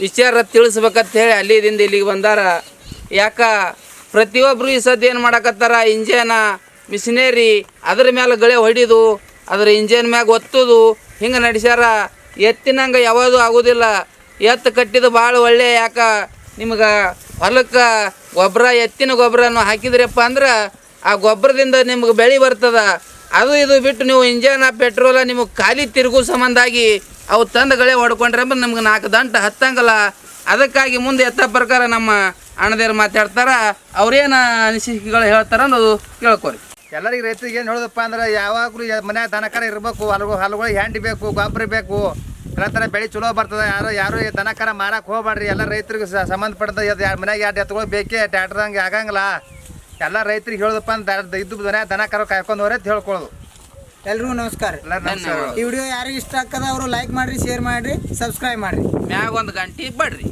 ವಿಚಾರ ತಿಳಿಸ್ಬೇಕಂತ ಹೇಳಿ ಅಲ್ಲಿದಿಂದ ಇಲ್ಲಿಗೆ ಬಂದಾರ. ಯಾಕ ಪ್ರತಿಯೊಬ್ಬರು ಈ ಸದ್ಯ ಏನು ಮಾಡಕತ್ತಾರ, ಇಂಜನ ಮಿಷಿನರಿ ಅದ್ರ ಮೇಲೆ ಗಳೆ ಹೊಡಿದು ಅದ್ರ ಇಂಜನ್ ಮ್ಯಾಗ ಒತ್ತುದು ಹಿಂಗೆ ನಡೆಸ್ಯಾರ. ಎತ್ತಿನಂಗೆ ಯಾವುದು ಆಗೋದಿಲ್ಲ. ಎತ್ತು ಕಟ್ಟಿದ ಭಾಳ ಒಳ್ಳೆ. ಯಾಕ ನಿಮ್ಗೆ ಹೊಲಕ್ಕೆ ಗೊಬ್ಬರ ಎತ್ತಿನ ಗೊಬ್ಬರನು ಹಾಕಿದ್ರಪ್ಪ ಅಂದ್ರೆ ಆ ಗೊಬ್ಬರದಿಂದ ನಿಮ್ಗೆ ಬೆಳೆ ಬರ್ತದ. ಅದು ಇದು ಬಿಟ್ಟು ನೀವು ಇಂಜನ ಪೆಟ್ರೋಲ ನಿಮಗೆ ಖಾಲಿ ತಿರುಗು ಸಂಬಂಧಾಗಿ ಅವು ತಂದು ಗಳೆ ಹೊಡ್ಕೊಂಡ್ರೆ ಅಂದ್ರೆ ನಮ್ಗೆ 4 ದಂಟ ಹತ್ತಂಗಲ್ಲ. ಅದಕ್ಕಾಗಿ ಮುಂದೆ ಎತ್ತ ಪ್ರಕಾರ ನಮ್ಮ ಅಣ್ಣದೇರು ಮಾತಾಡ್ತಾರ. ಅವ್ರೇನು ಅನಿಸಿಕೆಗಳು ಹೇಳ್ತಾರ ಅನ್ನೋದು ಕೇಳ್ಕೊರಿ. ಎಲ್ಲರಿಗೆ ರೈತರಿಗೆ ಏನು ಹೇಳೋದಪ್ಪ ಅಂದ್ರೆ ಯಾವಾಗಲೂ ಮನ್ಯಾಗ ದನಕರ ಇರಬೇಕು, ಹೊಲಗಳು ಹ್ಯಾಂಡಿ ಬೇಕು, ಗೊಬ್ಬರ ಬೇಕು, ಎಲ್ಲ ಥರ ಬೆಳೆ ಚಲೋ ಬರ್ತದೆ. ಯಾರು ದನಕರ ಮಾರಕ್ಕೆ ಹೋಗ್ಬೇಡ್ರಿ. ಎಲ್ಲ ರೈತರಿಗೆ ಸಂಬಂಧಪಟ್ಟಂತ ಮನ್ಯಾಗ 2 ಎತ್ತುಗಳು ಬೇಕೇ, ಟ್ಯಾಕ್ಟರ್ ಹಂಗೆ ಆಗಂಗಿಲ್ಲ. ಎಲ್ಲ ರೈತರಿಗೆ ಹೇಳೋದಪ್ಪ ಅಂದ್ರೆ ಇದ್ದು ಮನ್ಯಾಗ ದನಕರ ಕಾಯ್ಕೊಂಡು ಹೋಗ್ರಿ ಅಂತ ಹೇಳ್ಕೊಳ್ಳೋದು. ಎಲ್ರಿಗೂ ನಮಸ್ಕಾರ. ಈ ವಿಡಿಯೋ ಯಾರಿಗೆ ಇಷ್ಟ ಆಗ್ತದ ಅವರು ಲೈಕ್ ಮಾಡಿರಿ, ಶೇರ್ ಮಾಡಿರಿ, ಸಬ್ಸ್ಕ್ರೈಬ್ ಮಾಡಿರಿ. ಮ್ಯಾಗ ಒಂದು ಗಂಟೆ ಬಡ್ರಿ.